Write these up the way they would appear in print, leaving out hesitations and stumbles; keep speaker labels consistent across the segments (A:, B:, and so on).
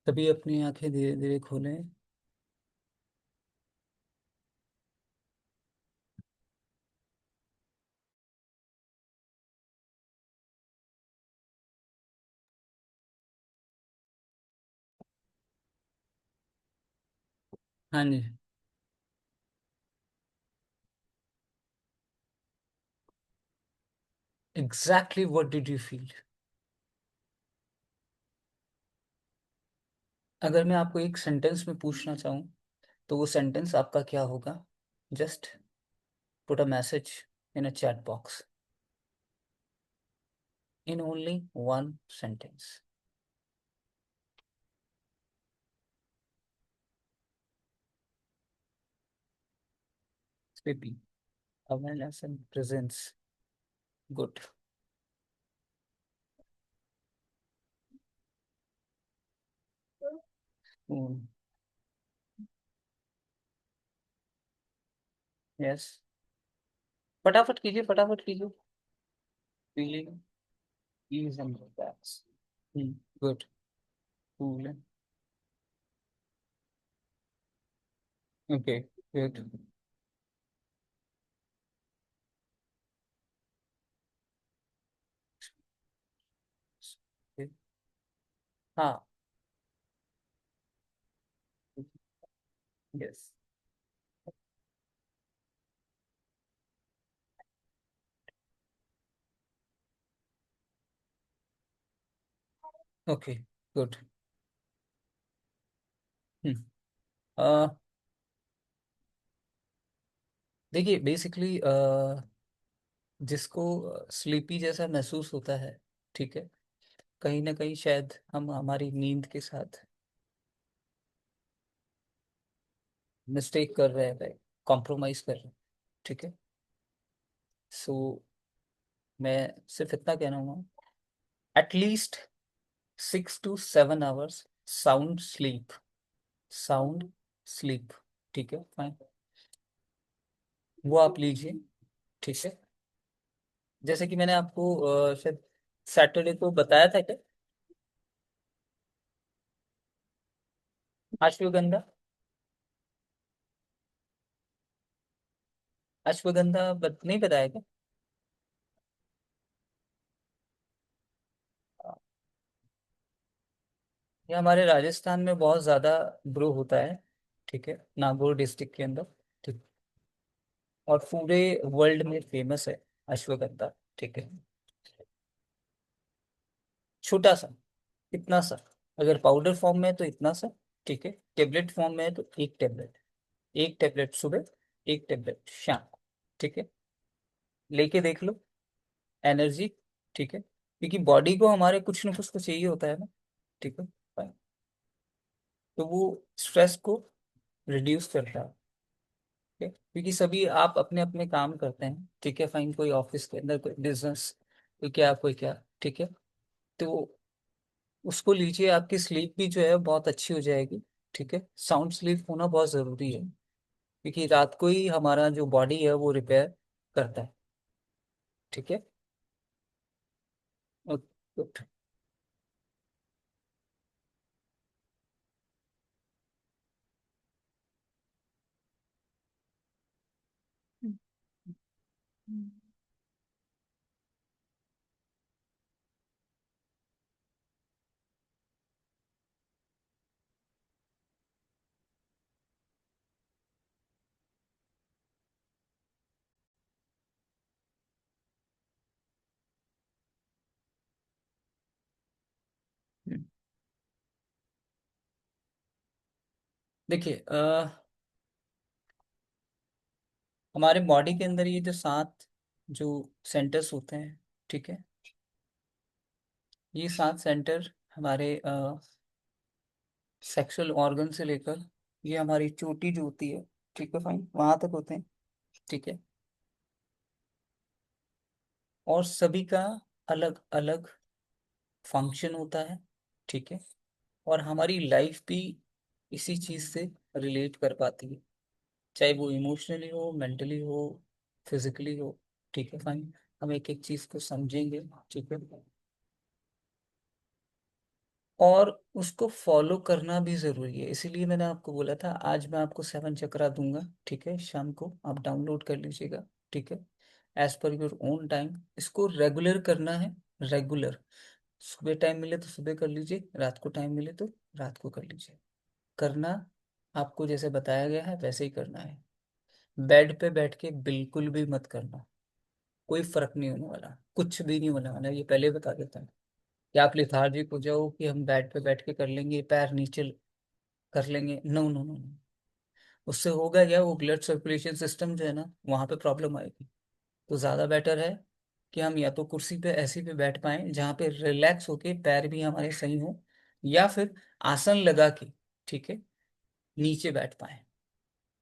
A: तभी अपनी आंखें धीरे धीरे खोलें। हाँ जी। Exactly what did you feel? अगर मैं आपको एक सेंटेंस में पूछना चाहूँ तो वो सेंटेंस आपका क्या होगा? Just put a message in a chat box in only one sentence. स्पीपी, awareness and presence. Good. Yes. फटाफट कीजिए, फटाफट कीजिए। Feeling ease and relax. Good. Cool. Okay. Good. Okay. हाँ। Yes. Okay. Good. हम्म। अह, देखिए बेसिकली जिसको स्लीपी जैसा महसूस होता है, ठीक है, कहीं ना कहीं शायद हम हमारी नींद के साथ मिस्टेक कर रहे हैं, कॉम्प्रोमाइज कर रहे हैं। ठीक है। सो मैं सिर्फ इतना कहना हूँ, at least 6 to 7 hours sound sleep. Sound sleep. ठीक है, फाइन। वो आप लीजिए। ठीक है। जैसे कि मैंने आपको शायद सैटरडे को बताया था क्या? अश्वगंधा। अश्वगंधा नहीं बताया क्या? ये हमारे राजस्थान में बहुत ज्यादा ग्रो होता है। ठीक है, नागौर डिस्ट्रिक्ट के अंदर। ठीक। और पूरे वर्ल्ड में फेमस है अश्वगंधा। ठीक है। छोटा सा, इतना सा। अगर पाउडर फॉर्म में है तो इतना सा। ठीक है। टेबलेट फॉर्म में है तो एक टेबलेट। एक टेबलेट सुबह, एक टेबलेट शाम। ठीक है। लेके देख लो। एनर्जी। ठीक है, क्योंकि बॉडी को हमारे कुछ ना कुछ तो चाहिए होता है ना। ठीक है। fine। तो वो स्ट्रेस को रिड्यूस करता है। ठीक है? क्योंकि सभी आप अपने अपने काम करते हैं। ठीक है, फाइन। कोई ऑफिस के अंदर, कोई बिजनेस, कोई क्या, कोई क्या। ठीक है। तो उसको लीजिए, आपकी स्लीप भी जो है बहुत अच्छी हो जाएगी। ठीक है। साउंड स्लीप होना बहुत जरूरी है, क्योंकि रात को ही हमारा जो बॉडी है वो रिपेयर करता है। ठीक है। गुड। देखिए हमारे बॉडी के अंदर ये जो 7 जो सेंटर्स होते हैं, ठीक है, ये 7 सेंटर हमारे सेक्सुअल ऑर्गन से लेकर ये हमारी चोटी जो होती है, ठीक है, फाइन, वहां तक होते हैं। ठीक है। और सभी का अलग अलग फंक्शन होता है। ठीक है। और हमारी लाइफ भी इसी चीज से रिलेट कर पाती है, चाहे वो इमोशनली हो, मेंटली हो, फिजिकली हो। ठीक है, फाइन। हम एक एक चीज को समझेंगे। ठीक है। और उसको फॉलो करना भी जरूरी है, इसीलिए मैंने आपको बोला था आज मैं आपको 7 चक्रा दूंगा, ठीक है, शाम को आप डाउनलोड कर लीजिएगा, ठीक है, as per your own time. इसको रेगुलर करना है, रेगुलर। सुबह टाइम मिले तो सुबह कर लीजिए, रात को टाइम मिले तो रात को कर लीजिए। करना आपको जैसे बताया गया है वैसे ही करना है। बेड पे बैठ के बिल्कुल भी मत करना, कोई फर्क नहीं होने वाला, कुछ भी नहीं होने वाला, ये पहले बता देता हूँ। कि आप लिथार्जिक हो जाओ कि हम बेड पे बैठ के कर लेंगे, पैर नीचे कर लेंगे, नो नो नो। उससे होगा क्या, वो ब्लड सर्कुलेशन सिस्टम जो है ना वहाँ पे प्रॉब्लम आएगी। तो ज़्यादा बेटर है कि हम या तो कुर्सी पे ऐसी पे बैठ पाएं जहाँ पे रिलैक्स होके पैर भी हमारे सही हो, या फिर आसन लगा के, ठीक है, नीचे बैठ पाएं।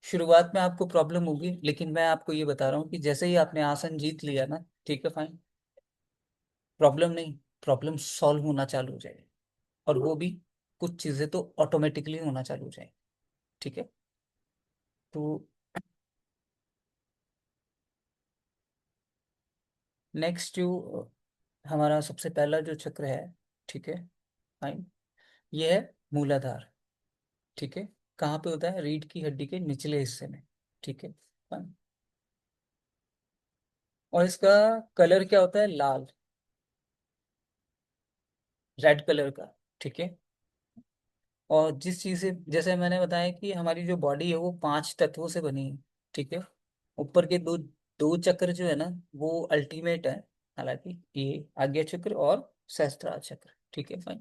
A: शुरुआत में आपको प्रॉब्लम होगी, लेकिन मैं आपको ये बता रहा हूँ कि जैसे ही आपने आसन जीत लिया ना, ठीक है, फाइन, प्रॉब्लम नहीं, प्रॉब्लम सॉल्व होना चालू हो जाएगी। और वो भी कुछ चीज़ें तो ऑटोमेटिकली होना चालू हो जाएगी, ठीक है। तो नेक्स्ट जो हमारा सबसे पहला जो चक्र है, ठीक है, फाइन, ये है मूलाधार, ठीक है। कहाँ पे होता है, रीढ़ की हड्डी के निचले हिस्से में, ठीक है, फाइन। और इसका कलर क्या होता है, लाल, रेड कलर का, ठीक है। और जिस चीज से, जैसे मैंने बताया कि हमारी जो बॉडी है वो 5 तत्वों से बनी है, ठीक है। ऊपर के दो दो चक्र जो है ना वो अल्टीमेट है, हालांकि ये आज्ञा चक्र और सहस्त्रार चक्र, ठीक है, फाइन।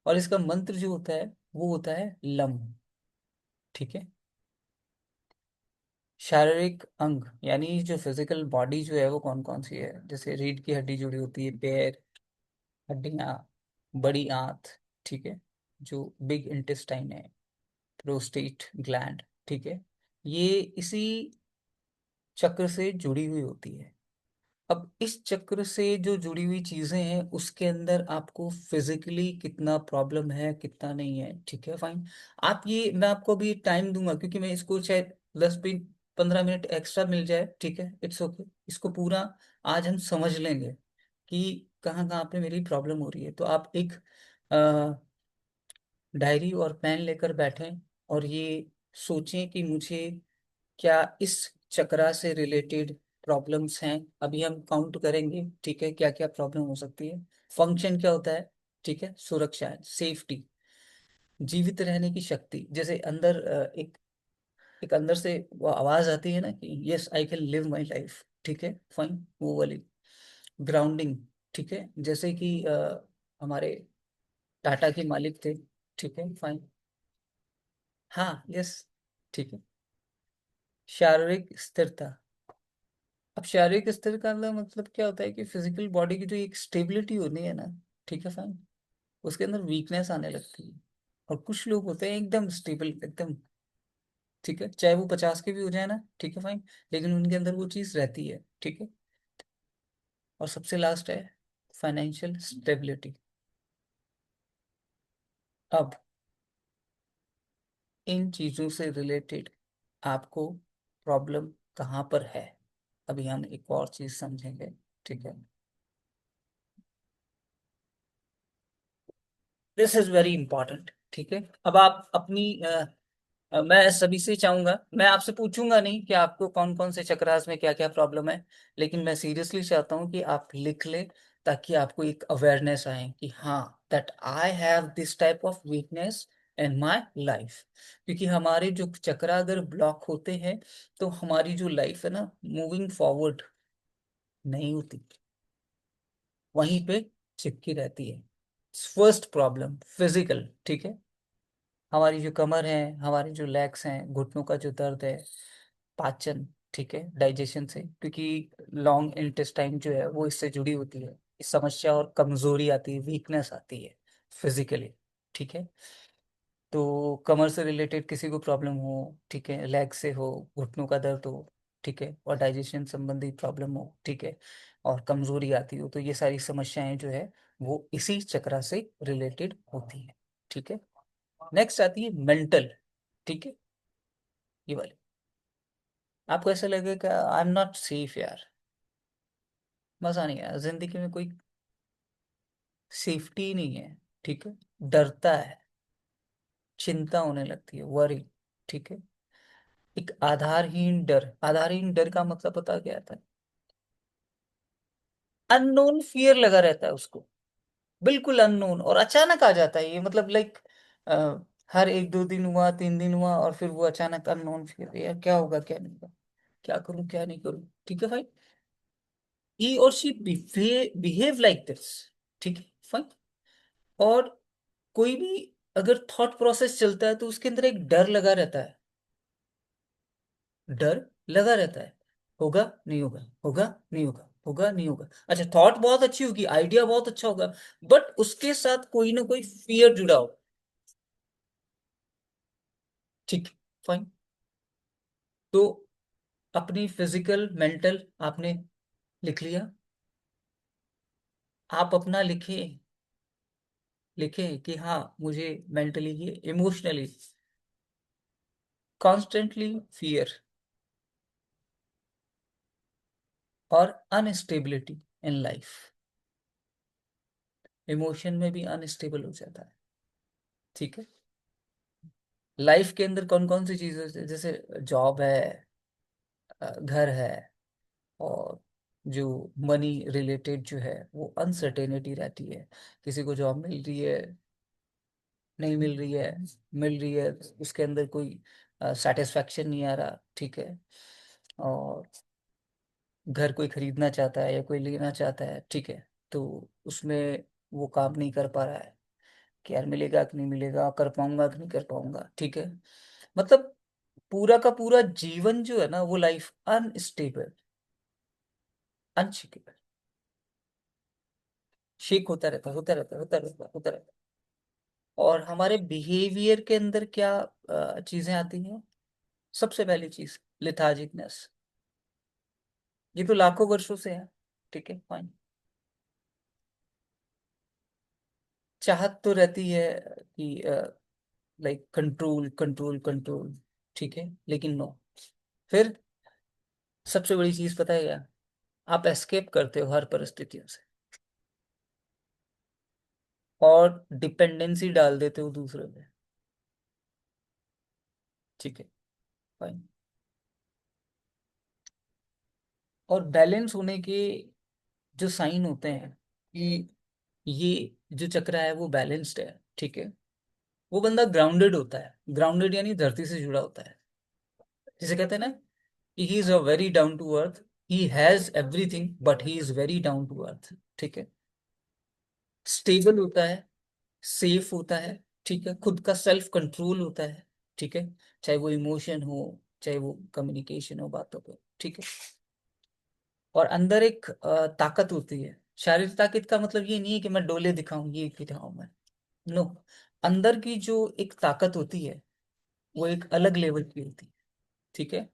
A: और इसका मंत्र जो होता है वो होता है लम, ठीक है। शारीरिक अंग यानी जो फिजिकल बॉडी जो है वो कौन कौन सी है, जैसे रीढ़ की हड्डी जुड़ी होती है, पैर, हड्डियां, बड़ी आंत, ठीक है, जो बिग इंटेस्टाइन है, प्रोस्टेट ग्लैंड, ठीक है, ये इसी चक्र से जुड़ी हुई होती है। अब इस चक्र से जो जुड़ी हुई चीजें हैं उसके अंदर आपको फिजिकली कितना प्रॉब्लम है कितना नहीं है, ठीक है, फाइन। आप ये, मैं आपको भी टाइम दूंगा क्योंकि मैं इसको शायद 10 15 मिनट एक्स्ट्रा मिल जाए, ठीक है, इट्स ओके। इसको पूरा आज हम समझ लेंगे कि कहाँ कहाँ पे मेरी प्रॉब्लम हो रही है। तो आप एक डायरी और पेन लेकर बैठें और ये सोचें कि मुझे क्या इस चक्रा से रिलेटेड प्रॉब्लम्स हैं। अभी हम काउंट करेंगे, ठीक है, क्या क्या प्रॉब्लम हो सकती है। फंक्शन क्या होता है, ठीक है, सुरक्षा, सेफ्टी, जीवित रहने की शक्ति, जैसे अंदर एक एक अंदर से वो आवाज आती है ना कि yes I can live my life, ठीक है, फाइन, वो वाली। ग्राउंडिंग, ठीक है, जैसे कि हमारे टाटा के मालिक थे, ठीक है, फाइन, हाँ, यस, ठीक है। शारीरिक स्थिरता, अब शारीरिक स्थिरता का मतलब क्या होता है कि फिजिकल बॉडी की जो एक स्टेबिलिटी होनी है ना, ठीक है, फाइन, उसके अंदर वीकनेस आने लगती है। और कुछ लोग होते हैं एकदम स्टेबल, एकदम, ठीक है, चाहे वो 50 के भी हो जाए ना, ठीक है, फाइन, लेकिन उनके अंदर वो चीज रहती है, ठीक है। और सबसे लास्ट है फाइनेंशियल स्टेबिलिटी। अब इन चीजों से रिलेटेड आपको प्रॉब्लम कहाँ पर है, अभी हम एक और चीज समझेंगे, ठीक है। दिस इज वेरी इंपॉर्टेंट, ठीक है। अब आप अपनी मैं सभी से चाहूंगा, मैं आपसे पूछूंगा नहीं कि आपको कौन कौन से चक्रास में क्या क्या प्रॉब्लम है, लेकिन मैं सीरियसली चाहता हूँ कि आप लिख ले, ताकि आपको एक अवेयरनेस आए कि हाँ, that I have this type of weakness in my life. क्योंकि हमारे जो चक्रा अगर ब्लॉक होते हैं तो हमारी जो लाइफ है ना मूविंग फॉरवर्ड नहीं होती, वहीं पे चिपकी रहती है। फर्स्ट प्रॉब्लम फिजिकल, ठीक है, हमारी जो कमर है, हमारे जो लेग्स हैं, घुटनों का जो दर्द है, पाचन, ठीक है, डाइजेशन से, क्योंकि लॉन्ग इंटेस्टाइन जो है वो इससे जुड़ी होती है, इस समस्या, और कमजोरी आती है, वीकनेस आती है फिजिकली, ठीक है। तो कमर से रिलेटेड किसी को प्रॉब्लम हो, ठीक है, लेग से हो, घुटनों का दर्द हो, ठीक है, और डाइजेशन संबंधी प्रॉब्लम हो, ठीक है, और कमजोरी आती हो, तो ये सारी समस्याएं जो है वो इसी चक्र से रिलेटेड होती है, ठीक है। नेक्स्ट आती है मेंटल, ठीक है, ये वाली। आपको ऐसा लगेगा आई एम नॉट सेफ यार, मजा नहीं आया जिंदगी में, कोई सेफ्टी नहीं है, ठीक है, डरता है, चिंता होने लगती है, वरी। ठीक है, एक आधारहीन डर, आधारहीन डर का मतलब पता क्या था? अननोन फियर लगा रहता है उसको, बिल्कुल अननोन, और अचानक आ जाता है ये, मतलब लाइक हर एक दो दिन हुआ, तीन दिन हुआ, और फिर वो अचानक अननोन फियर, यार क्या होगा क्या नहीं होगा, क्या करूं क्या नहीं करूं। ठीक है भाई, ही और शी बिहेव लाइक दिस। ठीक है फाइन। और कोई भी अगर थॉट प्रोसेस चलता है तो उसके अंदर एक डर लगा रहता है, डर लगा रहता है, होगा नहीं होगा, होगा नहीं होगा, होगा नहीं होगा। अच्छा, थॉट बहुत अच्छी होगी, आइडिया बहुत अच्छा होगा, बट उसके साथ कोई ना कोई फियर जुड़ा हो। ठीक, फाइन। तो अपनी फिजिकल मेंटल आपने लिख लिया, आप अपना लिखे, लिखे कि हाँ मुझे मेंटली ही इमोशनली कॉन्स्टेंटली फियर और अनस्टेबिलिटी इन लाइफ, इमोशन में भी अनस्टेबल हो जाता है। ठीक है, लाइफ के अंदर कौन कौन सी चीजें होती है? जैसे जॉब है, घर है, और जो मनी रिलेटेड जो है वो अनसर्टेनिटी रहती है, किसी को जॉब मिल रही है, नहीं मिल रही है, मिल रही है, उसके अंदर कोई सेटिस्फैक्शन नहीं आ रहा। ठीक है, और घर कोई खरीदना चाहता है या कोई लेना चाहता है, ठीक है, तो उसमें वो काम नहीं कर पा रहा है कि यार मिलेगा कि नहीं मिलेगा, कर पाऊंगा कि नहीं कर पाऊंगा। ठीक है, मतलब पूरा का पूरा जीवन जो है ना, वो लाइफ अनस्टेबल, अनशिकेबल, शेक होता रहता है, होता रहता है, होता रहता है, होता रहता है। और हमारे बिहेवियर के अंदर क्या चीजें आती हैं? सबसे पहली चीज, लिथार्जिकनेस। ये तो लाखों वर्षों से है। ठीक है फाइन। चाहत तो रहती है कि लाइक कंट्रोल कंट्रोल कंट्रोल, ठीक है, लेकिन नो। फिर सबसे बड़ी चीज पता है क्या? आप एस्केप करते हो हर परिस्थितियों से, और डिपेंडेंसी डाल देते हो दूसरों पे। ठीक है फाइन। और बैलेंस होने के जो साइन होते हैं कि ये जो चक्र है वो बैलेंस्ड है, ठीक है, वो बंदा ग्राउंडेड होता है। ग्राउंडेड यानी धरती से जुड़ा होता है, जिसे कहते हैं ना, he is a very down to earth, he has everything but he is very down to earth. ठीक है, स्टेबल होता है, सेफ होता है, ठीक है, खुद का सेल्फ कंट्रोल होता है। ठीक है, चाहे वो इमोशन हो, चाहे वो कम्युनिकेशन हो बातों पे। ठीक है, और अंदर एक ताकत होती है। शारीरिक ताकत का मतलब ये नहीं है कि मैं डोले दिखाऊं, ये दिखाऊं मैं, नो। अंदर की जो एक ताकत होती है वो एक अलग लेवल की होती है। ठीक है,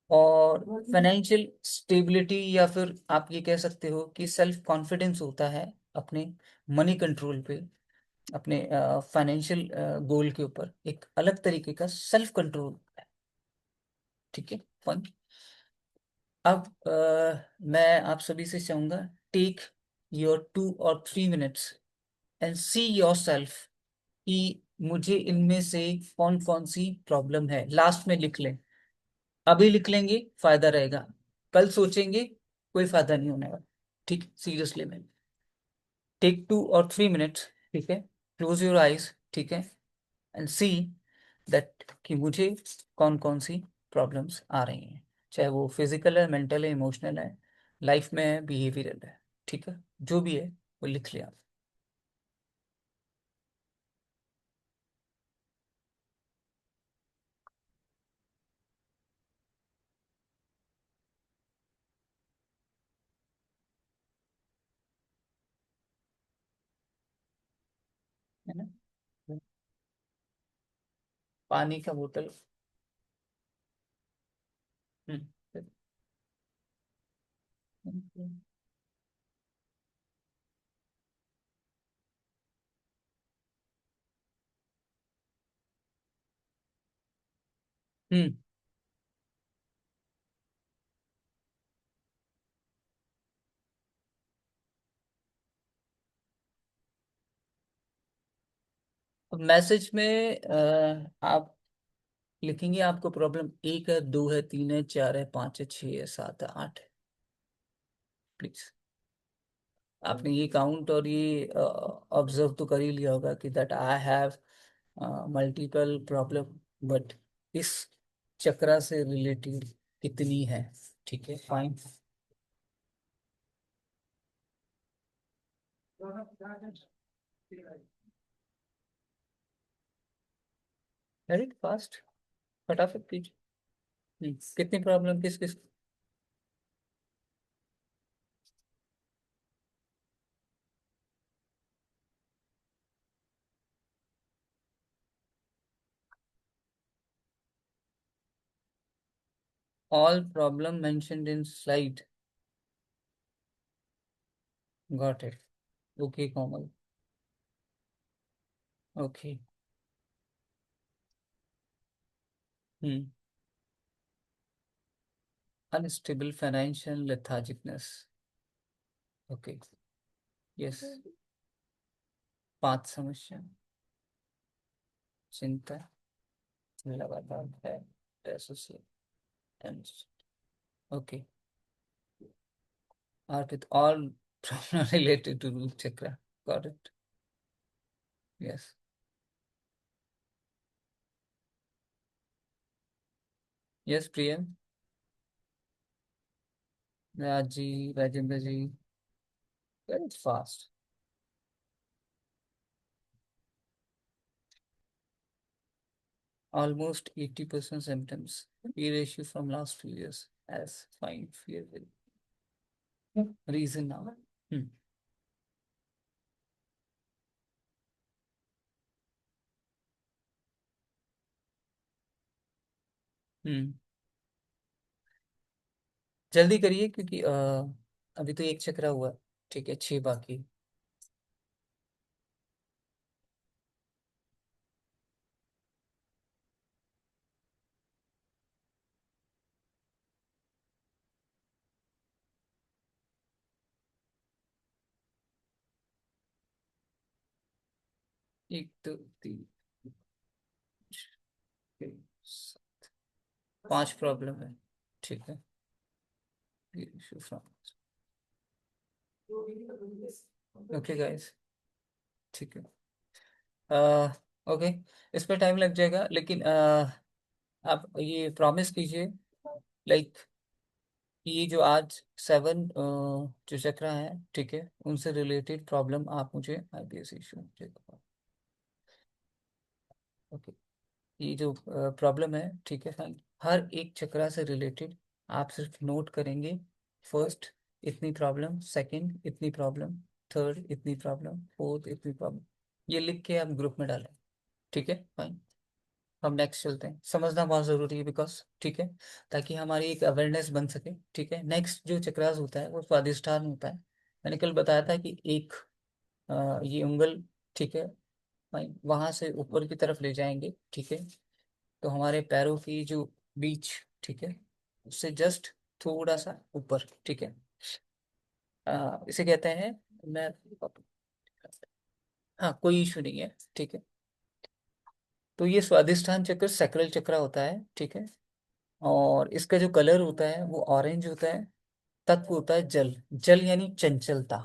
A: और फाइनेंशियल स्टेबिलिटी, या फिर आप ये कह सकते हो कि सेल्फ कॉन्फिडेंस होता है अपने मनी कंट्रोल पे, अपने फाइनेंशियल गोल के ऊपर एक अलग तरीके का सेल्फ कंट्रोल है। ठीक है फन। अब मैं आप सभी से चाहूंगा, टेक योर 2 और 3 minutes and see your self कि मुझे इनमें से कौन कौन सी प्रॉब्लम है, लास्ट में लिख लें। अभी लिख लेंगे फायदा रहेगा, कल सोचेंगे कोई फायदा नहीं होने वाला। ठीक, सीरियसली मैं, टेक 2 और 3 मिनट्स, ठीक है, क्लोज योर आइज, ठीक है, एंड सी दैट कि मुझे कौन कौन सी प्रॉब्लम्स आ रही हैं, चाहे वो फिजिकल है, मेंटल है, इमोशनल है, लाइफ में है, बिहेवियरल है। ठीक है, जो भी है वो लिख लिया, है ना? पानी का बोतल। हम्म। हम्म। मैसेज में आप लिखेंगे आपको प्रॉब्लम एक है, दो है, तीन है, चार है, पाँच है, छः है, सात है, आठ है। प्लीज आपने ये काउंट और ये ऑब्जर्व तो कर ही लिया होगा कि that I have multiple problem, but इस चक्रा से रिलेटेड कितनी है। ठीक है, फाइन। वेरी फास्ट, फटाफट कीजिए। कितनी प्रॉब्लम किस किस। All problem mentioned in slide. Got it. Okay Komal. Okay. Hmm. Unstable financial lethargicness. Okay. Yes. पांच समस्या। चिंता, लगातार है, associate, okay, are with all problem related to root chakra. Got it? Yes. Yes, Priya. Raji, Rajendra ji, very fast. Almost 80% symptoms. P ratio from last few years. As fine, fear will. Reason now. Hmm. Hmm. जल्दी करिए क्योंकि अभी तो एक चक्रा हुआ। ठीक है, छह बाकी। एक, दो, तीन, छह, पांच प्रॉब्लम है। ठीक है। Okay guys. ठीक है। ओके। इस पे टाइम लग जाएगा, लेकिन आप ये प्रॉमिस कीजिए, लाइक ये जो आज सेवन जो चक्र है, ठीक है, उनसे रिलेटेड प्रॉब्लम आप मुझे आईपीएस इशू देगा। ओके। ये जो प्रॉब्लम है, ठीक है, फाइन, हर एक चक्रा से रिलेटेड आप सिर्फ नोट करेंगे। फर्स्ट इतनी प्रॉब्लम, सेकंड इतनी प्रॉब्लम, थर्ड इतनी प्रॉब्लम, फोर्थ इतनी प्रॉब्लम, ये लिख के आप ग्रुप में डालें। ठीक है, फाइन। हम नेक्स्ट चलते हैं, समझना बहुत जरूरी है बिकॉज, ठीक है, ताकि हमारी एक अवेयरनेस बन सके। ठीक है, नेक्स्ट जो चक्रास होता है वो स्वादिष्ठान होता है। मैंने कल बताया था कि एक ये उंगल, ठीक है, वहां से ऊपर की तरफ ले जाएंगे। ठीक है, तो हमारे पैरों की जो बीच, ठीक है, उससे जस्ट थोड़ा सा ऊपर। ठीक है, इसे कहते हैं, मैं, हाँ कोई इशू नहीं है। ठीक है, तो ये स्वादिष्ठान चक्र सैक्रल चक्र होता है। ठीक है, और इसका जो कलर होता है वो ऑरेंज होता है। तत्व होता है जल। जल यानी चंचलता।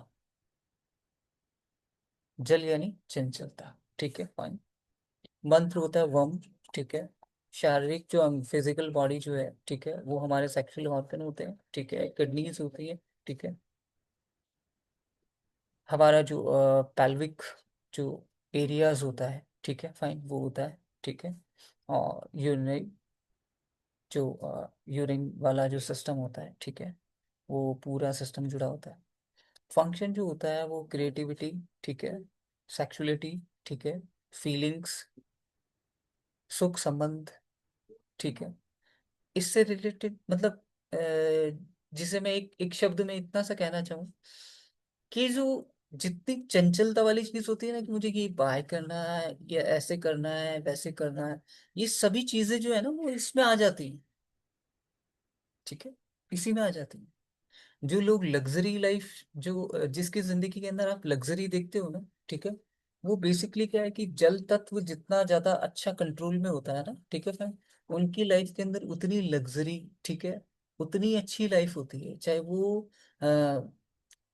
A: जल यानी चंचलता। ठीक है, फाइन। मंत्र होता है वम। ठीक है, शारीरिक जो फिजिकल बॉडी जो है, ठीक है, वो हमारे सेक्सुअल ऑर्गन होते हैं। ठीक है, किडनीज होती है। ठीक है, हमारा जो पैल्विक जो एरियाज होता है, ठीक है, फाइन, वो होता है। ठीक है, और यूरिनरी जो यूरिन वाला जो सिस्टम होता है, ठीक है, वो पूरा सिस्टम जुड़ा होता है। फंक्शन जो होता है वो क्रिएटिविटी, ठीक है, सेक्सुअलिटी, ठीक है, फीलिंग्स, सुख संबंध, ठीक है, इससे रिलेटेड, मतलब जिसे मैं एक शब्द में इतना सा कहना चाहूँ कि जो जितनी चंचलता वाली चीज होती है ना, कि मुझे ये बाय करना है, या ऐसे करना है, वैसे करना है, ये सभी चीजें जो है ना वो इसमें आ जाती हैं। ठीक है, इसी में आ जाती हैं। जो लोग लग्जरी लाइफ, जो जिसकी जिंदगी के अंदर आप लग्जरी देखते हो ना, ठीक है, वो बेसिकली क्या है कि जल तत्व जितना ज्यादा अच्छा कंट्रोल में होता है ना, ठीक है फ्रेंड, उनकी लाइफ के अंदर उतनी लग्जरी, ठीक है, उतनी अच्छी लाइफ होती है। चाहे वो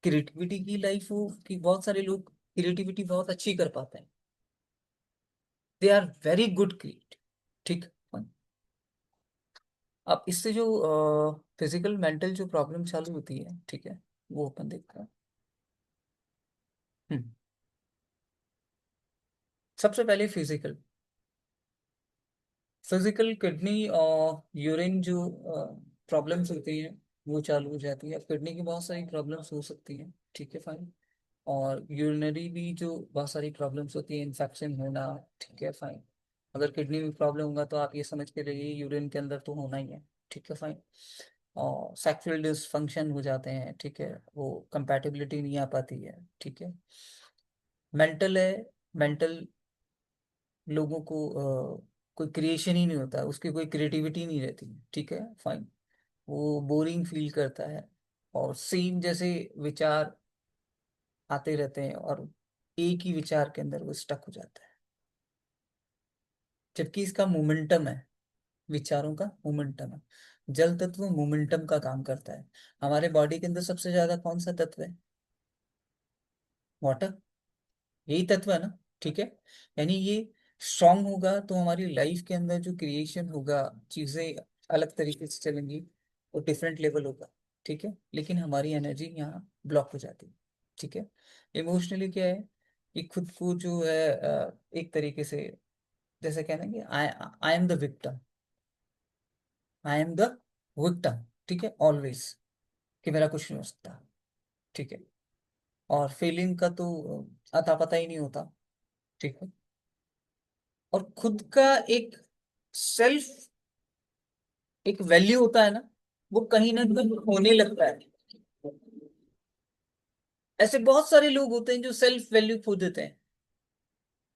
A: क्रिएटिविटी की लाइफ हो, कि बहुत सारे लोग क्रिएटिविटी बहुत अच्छी कर पाते हैं, they are very good create, ठीक। अब इससे जो फिजिकल मेंटल जो प्रॉब्लम चालू होती है, ठीक है, वो अपन देखते हैं। हम्म, सबसे पहले फिजिकल, फिजिकल किडनी और यूरिन जो प्रॉब्लम्स होती हैं वो चालू हो जाती है। किडनी की बहुत सारी प्रॉब्लम्स हो सकती हैं, ठीक है फाइन। और यूरिनरी भी जो बहुत सारी प्रॉब्लम्स होती है, इन्फेक्शन होना, ठीक है फाइन। अगर किडनी में प्रॉब्लम होगा तो आप ये समझ के रहिए यूरिन के अंदर तो होना ही है, ठीक है फाइन। और सेक्सुअल डिसफंक्शन हो जाते हैं, ठीक है, वो कंपैटिबिलिटी नहीं आ पाती है, ठीक है। मेंटल है, मेंटल लोगों को कोई क्रिएशन ही नहीं होता, उसकी कोई क्रिएटिविटी नहीं रहती, ठीक है फाइन। वो बोरिंग फील करता है, और सेम जैसे विचार आते रहते हैं, और एक ही विचार के अंदर वो स्टक हो जाता है। जबकि इसका मोमेंटम है, विचारों का मोमेंटम है। जल तत्व मोमेंटम का काम करता है। हमारे बॉडी के अंदर सबसे ज्यादा कौन सा तत्व है? वाटर, यही तत्व है ना, ठीक है। यानी ये स्ट्रांग होगा तो हमारी लाइफ के अंदर जो क्रिएशन होगा, चीजें अलग तरीके से चलेंगी, वो डिफरेंट लेवल होगा, ठीक है। लेकिन हमारी एनर्जी यहाँ ब्लॉक हो जाती है, ठीक है। इमोशनली क्या है कि खुद को जो है एक तरीके से, जैसे कहना कि I am the victim, I am the victim, ठीक है, ऑलवेज, कि मेरा कुछ नहीं हो सकता, ठीक है। और फीलिंग का तो अता पता ही नहीं होता, ठीक है। और खुद का एक सेल्फ, एक वैल्यू होता है ना, वो कहीं ना कहीं होने लगता है। ऐसे बहुत सारे लोग होते हैं जो सेल्फ वैल्यू खो देते हैं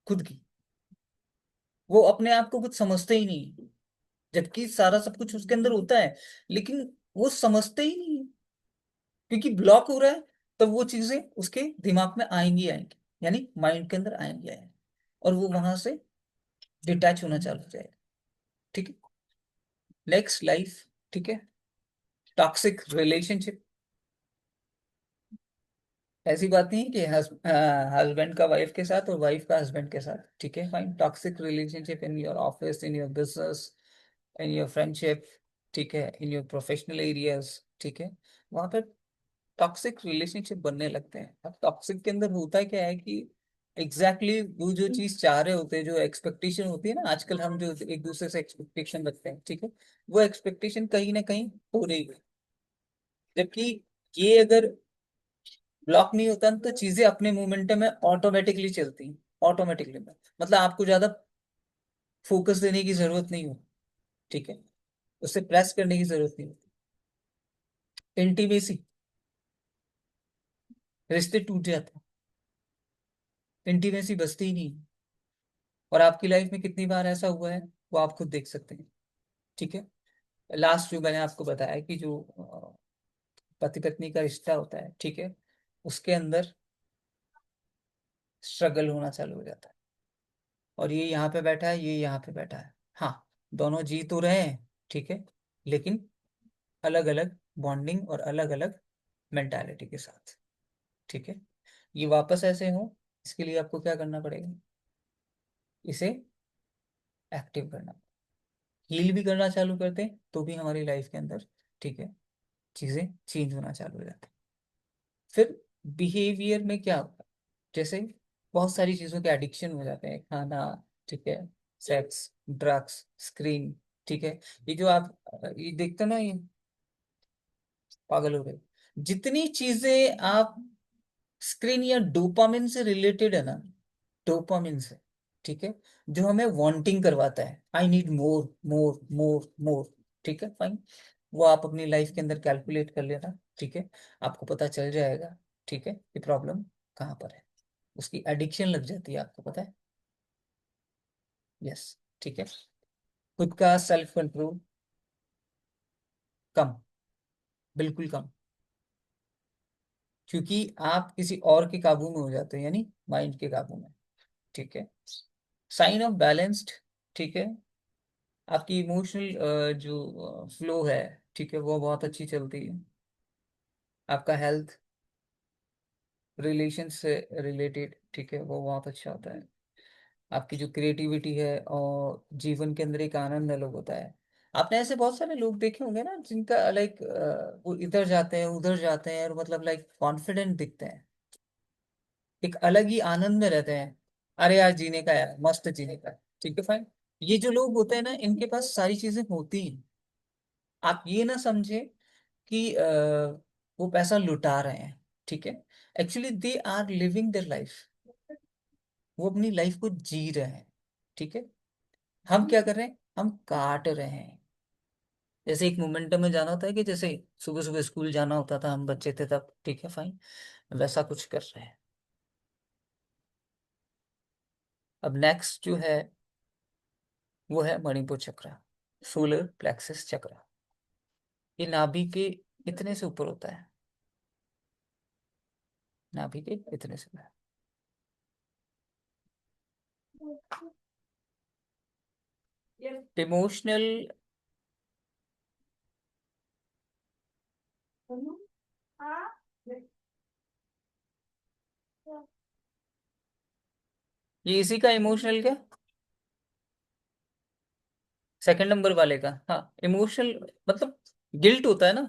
A: खुद की, वो अपने आप को कुछ समझते ही नहीं, जबकि सारा सब कुछ उसके अंदर होता है, लेकिन वो समझते ही नहीं है, क्योंकि ब्लॉक हो रहा है। तब वो चीजें उसके दिमाग में आएंगी आएंगी, यानी माइंड के अंदर आएंगी आएंगी, और वो वहां से डिटैच होना चालू हो जाएगा, ठीक है। नेक्स्ट लाइफ, ठीक है, टॉक्सिक रिलेशनशिप। ऐसी बात नहीं है कि हस्बैंड का वाइफ के साथ और वाइफ का हस्बैंड के साथ, ठीक है fine. Toxic relationship in your office, in your business, in your friendship, ठीक है, इन योर प्रोफेशनल एरियाज, ठीक है, वहां पर टॉक्सिक रिलेशनशिप बनने लगते हैं। अब टॉक्सिक के अंदर होता क्या है कि एग्जैक्टली वो जो चीज चाह रहे होते हैं, जो एक्सपेक्टेशन होती है ना, आजकल हम जो एक दूसरे से एक्सपेक्टेशन रखते हैं, ठीक है, वो एक्सपेक्टेशन कहीं ना कहीं हो रही है। जबकि ये अगर ब्लॉक नहीं होता ना, तो चीजें अपने मोमेंटम में ऑटोमेटिकली चलती हैं, ऑटोमेटिकली में, मतलब आपको ज्यादा फोकस देने की जरूरत नहीं हो, ठीक है, उससे प्रेस करने की जरूरत नहीं होती। इंटीमेसी, रिश्ते टूट जाते हैं, इंटीमेसी बचती ही नहीं। और आपकी लाइफ में कितनी बार ऐसा हुआ है, वो आप खुद देख सकते हैं, ठीक है। लास्ट जो मैंने आपको बताया कि जो पति पत्नी का रिश्ता होता है, ठीक है, उसके अंदर स्ट्रगल होना चालू हो जाता है। और ये यहाँ पे बैठा है, ये यहाँ पे बैठा है, हाँ, दोनों जी तो रहे हैं, ठीक है, लेकिन अलग अलग बॉन्डिंग और अलग अलग मेंटालिटी के साथ, ठीक है। ये वापस ऐसे हो, इसके लिए आपको क्या करना पड़ेगा? इसे एक्टिव करना, हील भी करना चालू करते हैं तो भी हमारी लाइफ के अंदर, ठीक है, चीजें चेंज होना चालू हो जाती है। फिर बिहेवियर में क्या होता है? जैसे बहुत सारी चीजों के एडिक्शन हो जाते हैं, खाना, ठीक है, सेक्स, ड्रग्स, स्क्रीन, ठीक है। ये जो आप ये देखते हो ना, ये पागल हो गए। जितनी चीजें आप, स्क्रीन या डोपामिन से रिलेटेड है ना, डोपामिन से, ठीक है, जो हमें वांटिंग करवाता है, आई नीड मोर मोर मोर मोर, ठीक है फाइन। वो आप अपनी लाइफ के अंदर कैलकुलेट कर लेना, ठीक है, आपको पता चल जाएगा, ठीक है, कि प्रॉब्लम कहाँ पर है। उसकी एडिक्शन लग जाती है, आपको पता है। यस, ठीक है। खुद का सेल्फ कंट्रोल कम, बिल्कुल कम, क्योंकि आप किसी और के काबू में हो जाते हैं, यानी माइंड के काबू में। ठीक है। साइन ऑफ बैलेंस्ड, ठीक है। आपकी इमोशनल जो फ्लो है, ठीक है, वो बहुत अच्छी चलती है। आपका हेल्थ, रिलेशन से रिलेटेड, ठीक है, वो बहुत अच्छा होता है। आपकी जो क्रिएटिविटी है और जीवन के अंदर एक आनंद अलग होता है। आपने ऐसे बहुत सारे लोग देखे होंगे ना जिनका लाइक वो इधर जाते हैं उधर जाते हैं और मतलब लाइक कॉन्फिडेंट दिखते हैं, एक अलग ही आनंद में रहते हैं। अरे यार जीने का, यार मस्त जीने का, ठीक है फाइन। ये जो लोग होते हैं ना, इनके पास सारी चीजें होती हैं। आप ये ना समझे कि वो पैसा लुटा रहे हैं, ठीक है। Actually they are living their life, वो अपनी लाइफ को जी रहे हैं, ठीक है। हम क्या कर रहे हैं, हम काट रहे हैं। जैसे एक मोमेंटम में जाना होता है कि जैसे सुबह सुबह स्कूल जाना होता था, हम बच्चे थे तब, ठीक है फाइन, वैसा कुछ कर रहे हैं। अब नेक्स्ट जो है वो है मणिपुर चक्र, सोलर प्लेक्सस चक्र। ये नाभि के इतने से ऊपर होता है, नाभि के इतने से ऊपर। इमोशनल, ये इसी का इमोशनल क्या, सेकंड नंबर वाले का, हाँ। इमोशनल मतलब गिल्ट होता है ना,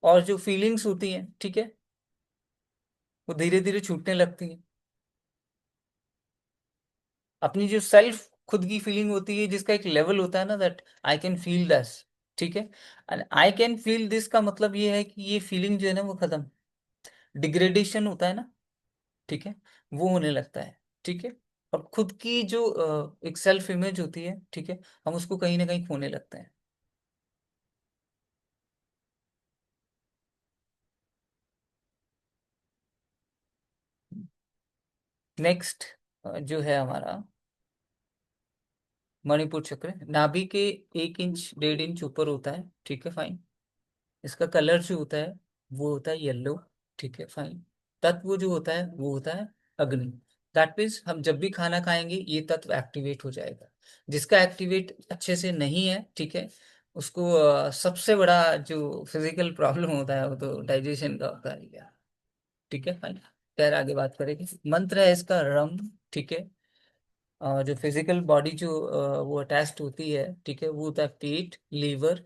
A: और जो फीलिंग्स होती हैं, ठीक है, वो धीरे धीरे छूटने लगती है। अपनी जो सेल्फ खुद की फीलिंग होती है, जिसका एक लेवल होता है ना, that I can feel this, ठीक है। And I can feel this का मतलब ये है कि ये फीलिंग जो है ना वो खत्म, डिग्रेडेशन होता है ना, ठीक है, वो होने लगता है, ठीक है। और खुद की जो एक सेल्फ इमेज होती है, ठीक है, हम उसको कहीं ना कहीं खोने लगते हैं। नेक्स्ट जो है हमारा मणिपुर चक्र, नाभि के 1 इंच 1.5 इंच ऊपर होता है, ठीक है फाइन। इसका कलर जो होता है वो होता है येलो, ठीक है फाइन। तत्व जो होता है वो होता है अग्नि। दैट मीन्स हम जब भी खाना खाएंगे ये तत्व एक्टिवेट हो जाएगा। जिसका एक्टिवेट अच्छे से नहीं है, ठीक है, उसको सबसे बड़ा जो फिजिकल प्रॉब्लम होता है वो तो डाइजेशन का होता है क्या, ठीक है फाइन। खैर आगे बात करेंगे। मंत्र है इसका रम, ठीक है। जो फिजिकल बॉडी जो वो अटैच्ड होती है, ठीक है, वो होता है पेट, लीवर,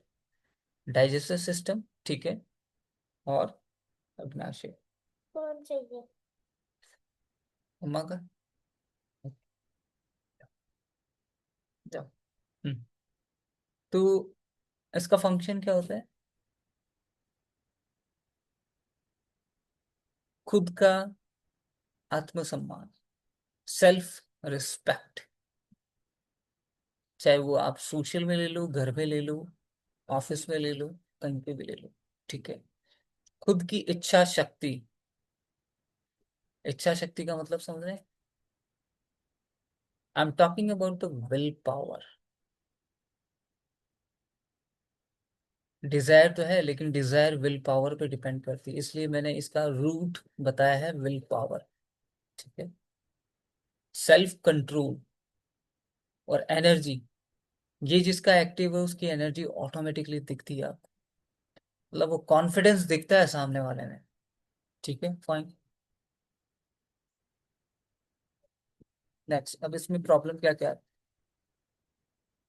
A: डाइजेस्टिव सिस्टम, ठीक है, और अग्नाशय। कौन चाहिए, उमा का, जाओ। हम्म। तो इसका फंक्शन क्या होता है, खुद का आत्मसम्मान, सेल्फ रिस्पेक्ट। चाहे वो आप सोशल में ले लो, घर में ले लो, ऑफिस में ले लो, कहीं पे भी ले लो, ठीक है। खुद की इच्छा शक्ति, इच्छा शक्ति का मतलब समझ रहे हैं, I am talking about the will power. Desire तो है, लेकिन डिजायर विल पावर पे डिपेंड करती है, इसलिए मैंने इसका रूट बताया है विल पावर, ठीक है। सेल्फ कंट्रोल और एनर्जी, ये जिसका एक्टिव है उसकी एनर्जी ऑटोमेटिकली दिखती है आपको, मतलब वो कॉन्फिडेंस दिखता है सामने वाले में, ठीक है फाइन। नेक्स्ट, अब इसमें प्रॉब्लम क्या क्या है,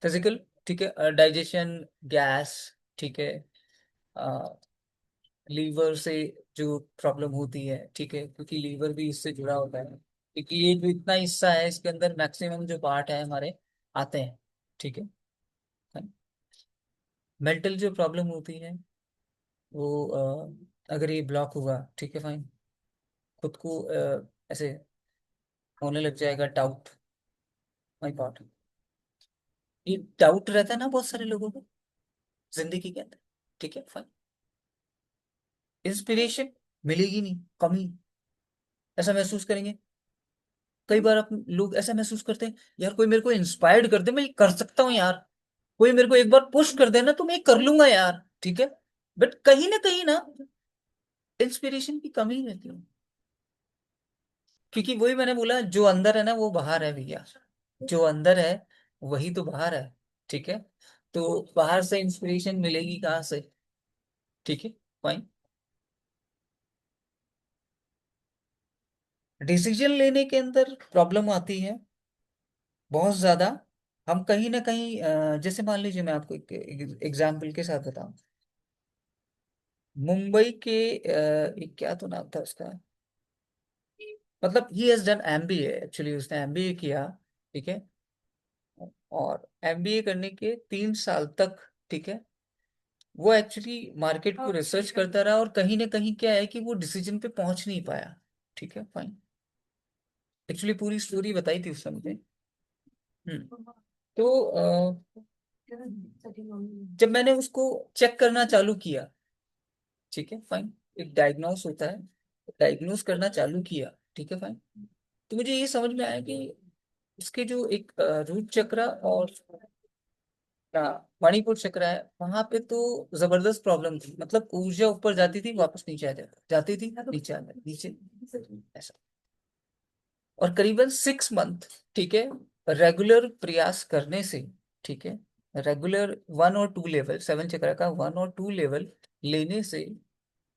A: फिजिकल, ठीक है, डाइजेशन, गैस, ठीक है, लीवर से जो प्रॉब्लम होती है, ठीक है, क्योंकि लीवर भी इससे जुड़ा होता है, क्योंकि ये जो इतना हिस्सा है इसके अंदर मैक्सिमम जो पार्ट है हमारे आते हैं, ठीक है। मेंटल जो प्रॉब्लम होती है वो अगर ये ब्लॉक हुआ, ठीक है फाइन, खुद को ऐसे होने लग जाएगा डाउट, माई गॉड। ये डाउट रहता है ना बहुत सारे लोगों को जिंदगी के अंदर, ठीक है फाइन। इंस्पिरेशन मिलेगी नहीं, कमी, ऐसा महसूस करेंगे। कई बार लोग ऐसा महसूस करते हैं, यार कोई मेरे को इंस्पायर्ड कर दे, मैं ये कर सकता हूँ यार, कोई मेरे को एक बार पुश कर देना तो मैं ये कर लूंगा यार, ठीक है। बट कहीं ना इंस्पिरेशन की कमी रहती है। क्योंकि वही मैंने बोला, जो अंदर है ना वो बाहर है भैया। जो अंदर है वही तो बाहर है। ठीक है। तो बाहर से इंस्पिरेशन मिलेगी कहाँ से? ठीक है, फाइन। डिसीजन लेने के अंदर प्रॉब्लम आती है बहुत ज्यादा। हम कहीं ना कहीं जैसे मान लीजिए, मैं आपको एक एग्जाम्पल के साथ बताऊं। मुंबई के एक क्या तो नाम था उसका, मतलब he has done MBA, actually उसने एमबीए किया। ठीक है। और एमबीए करने के 3 साल तक, ठीक है, वो एक्चुअली मार्केट को रिसर्च करता रहा, और कहीं ना कहीं क्या है कि वो डिसीजन पे पहुंच नहीं पाया। ठीक है, फाइन। एक्चुअली पूरी स्टोरी बताई थी उसने मुझे। तो जब मैंने उसको चेक करना चालू किया, ठीक है, फाइन, एक डायग्नोस होता है, डायग्नोस करना चालू किया, ठीक है, फाइन, तो मुझे ये समझ में आया कि उसके जो एक रूट चक्र और मणिपुर चक्र है, वहां पे तो जबरदस्त प्रॉब्लम थी। मतलब ऊर्जा ऊपर जाती थी, वापस नीचे आ जाती, जाती थी, नीचे आ जाती, नीचे, ऐसा। और करीबन 6 मंथ, ठीक है, रेगुलर प्रयास करने से, ठीक है, रेगुलर 1 और 2 लेवल, 7 चक्र का 1 और 2 लेवल लेने से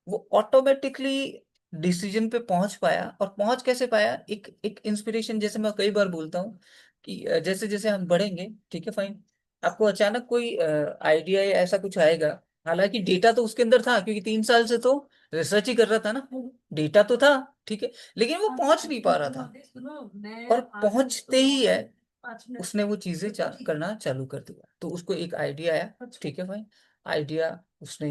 A: वो ऑटोमेटिकली डिसीजन पे पहुंच पाया। और पहुंच कैसे पाया? एक एक इंस्पिरेशन, जैसे मैं कई बार बोलता हूँ कि जैसे जैसे हम बढ़ेंगे, ठीक है, फाइन, आपको अचानक कोई आइडिया या ऐसा कुछ आएगा। हालांकि डेटा तो उसके अंदर था, क्योंकि 3 साल से तो रिसर्च ही कर रहा था ना, डेटा तो था, ठीक है, लेकिन वो पहुंच नहीं पा रहा था। और पहुंचते ही है, उसने वो चीजें करना चालू कर दिया, तो उसको एक आइडिया आया, ठीक है भाई, आइडिया, उसने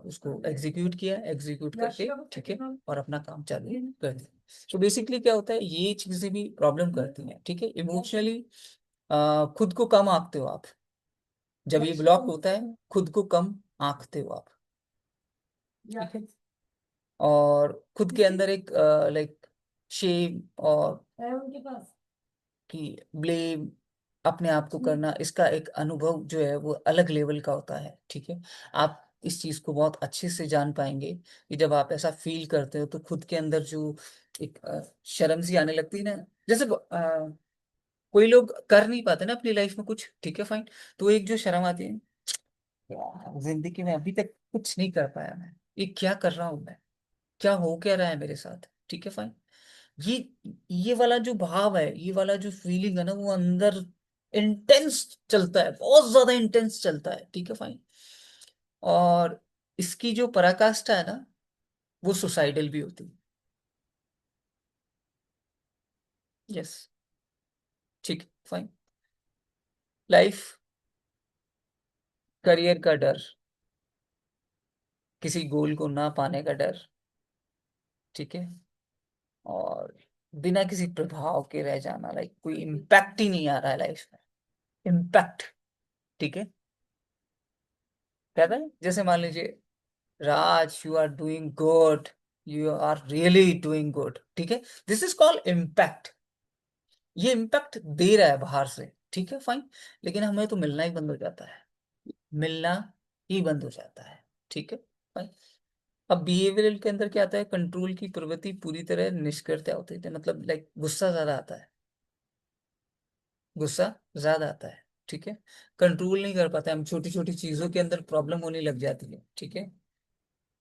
A: उसको एग्जीक्यूट किया, एग्जीक्यूट करके, ठीक है, और अपना काम चालू कर दिया। तो बेसिकली क्या होता है, ये चीजें भी प्रॉब्लम करती हैं, ठीक है, इमोशनली खुद को कम आंकते हो आप। जब ये ब्लॉक होता है, खुद को कम आंकते हो आप, ठीक है, और खुद के अंदर एक लाइक शेम और कि ब्लेम, अपने आप को करना, इसका एक अनुभव जो है वो अलग लेवल का होता है, ठीक है। आप इस चीज को बहुत अच्छे से जान पाएंगे कि जब आप ऐसा फील करते हो तो खुद के अंदर जो एक शर्म सी आने लगती है ना, जैसे कोई लोग कर नहीं पाते ना अपनी लाइफ में कुछ, ठीक है, फाइन, तो एक जो शर्म आती है, यार जिंदगी में अभी तक कुछ नहीं कर पाया मैं, ये क्या कर रहा हूं मैं, क्या हो क्या रहा है मेरे साथ, ठीक है, फाइन। ये ये वाला जो भाव है, ये वाला जो फीलिंग है ना, वो अंदर इंटेंस चलता है, बहुत ज्यादा इंटेंस चलता है, ठीक है, फाइन। और इसकी जो पराकाष्ठा है ना, वो सुसाइडल भी होती है। यस, ठीक है, फाइन। लाइफ, करियर का डर, किसी गोल को ना पाने का डर, ठीक है, और बिना किसी प्रभाव के रह जाना, लाइक कोई इम्पैक्ट ही नहीं आ रहा है लाइफ में, इम्पैक्ट, ठीक है, कहता है जैसे मान लीजिए, Raj, you are doing good, you are really doing good, ठीक है, दिस इज कॉल्ड इम्पैक्ट। ये इम्पैक्ट दे रहा है बाहर से, ठीक है, फाइन, लेकिन हमें तो मिलना ही बंद हो जाता है, मिलना ही बंद हो जाता है, ठीक है, फाइन। अब बिहेवियरल के अंदर क्या आता है, कंट्रोल की प्रवृत्ति पूरी तरह निष्क्रियता होती है, मतलब लाइक गुस्सा ज्यादा आता है, गुस्सा ज्यादा आता है, ठीक है, कंट्रोल नहीं कर पाते हम, छोटी छोटी चीजों के अंदर प्रॉब्लम होने लग जाती है, ठीक है।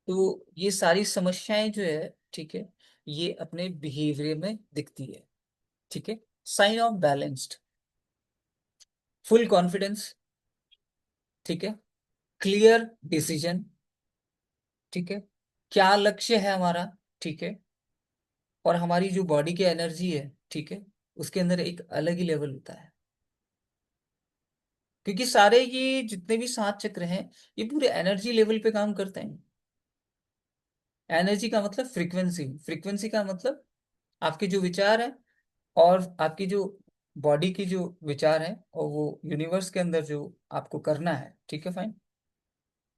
A: तो ये सारी समस्याएं जो है, ठीक है, ये अपने बिहेवियर में दिखती है, ठीक है। Sign of balanced, full confidence, ठीक है, क्लियर डिसीजन, ठीक है, क्या लक्ष्य है हमारा, ठीक है, और हमारी जो बॉडी की एनर्जी है, ठीक है, उसके अंदर एक अलग ही लेवल होता है। क्योंकि सारे ये जितने भी 7 चक्र हैं, ये पूरे एनर्जी लेवल पे काम करते हैं। एनर्जी का मतलब फ्रीक्वेंसी, फ्रीक्वेंसी का मतलब आपके जो विचार है, और आपकी जो बॉडी की जो विचार है, और वो यूनिवर्स के अंदर जो आपको करना है, ठीक है, फाइन,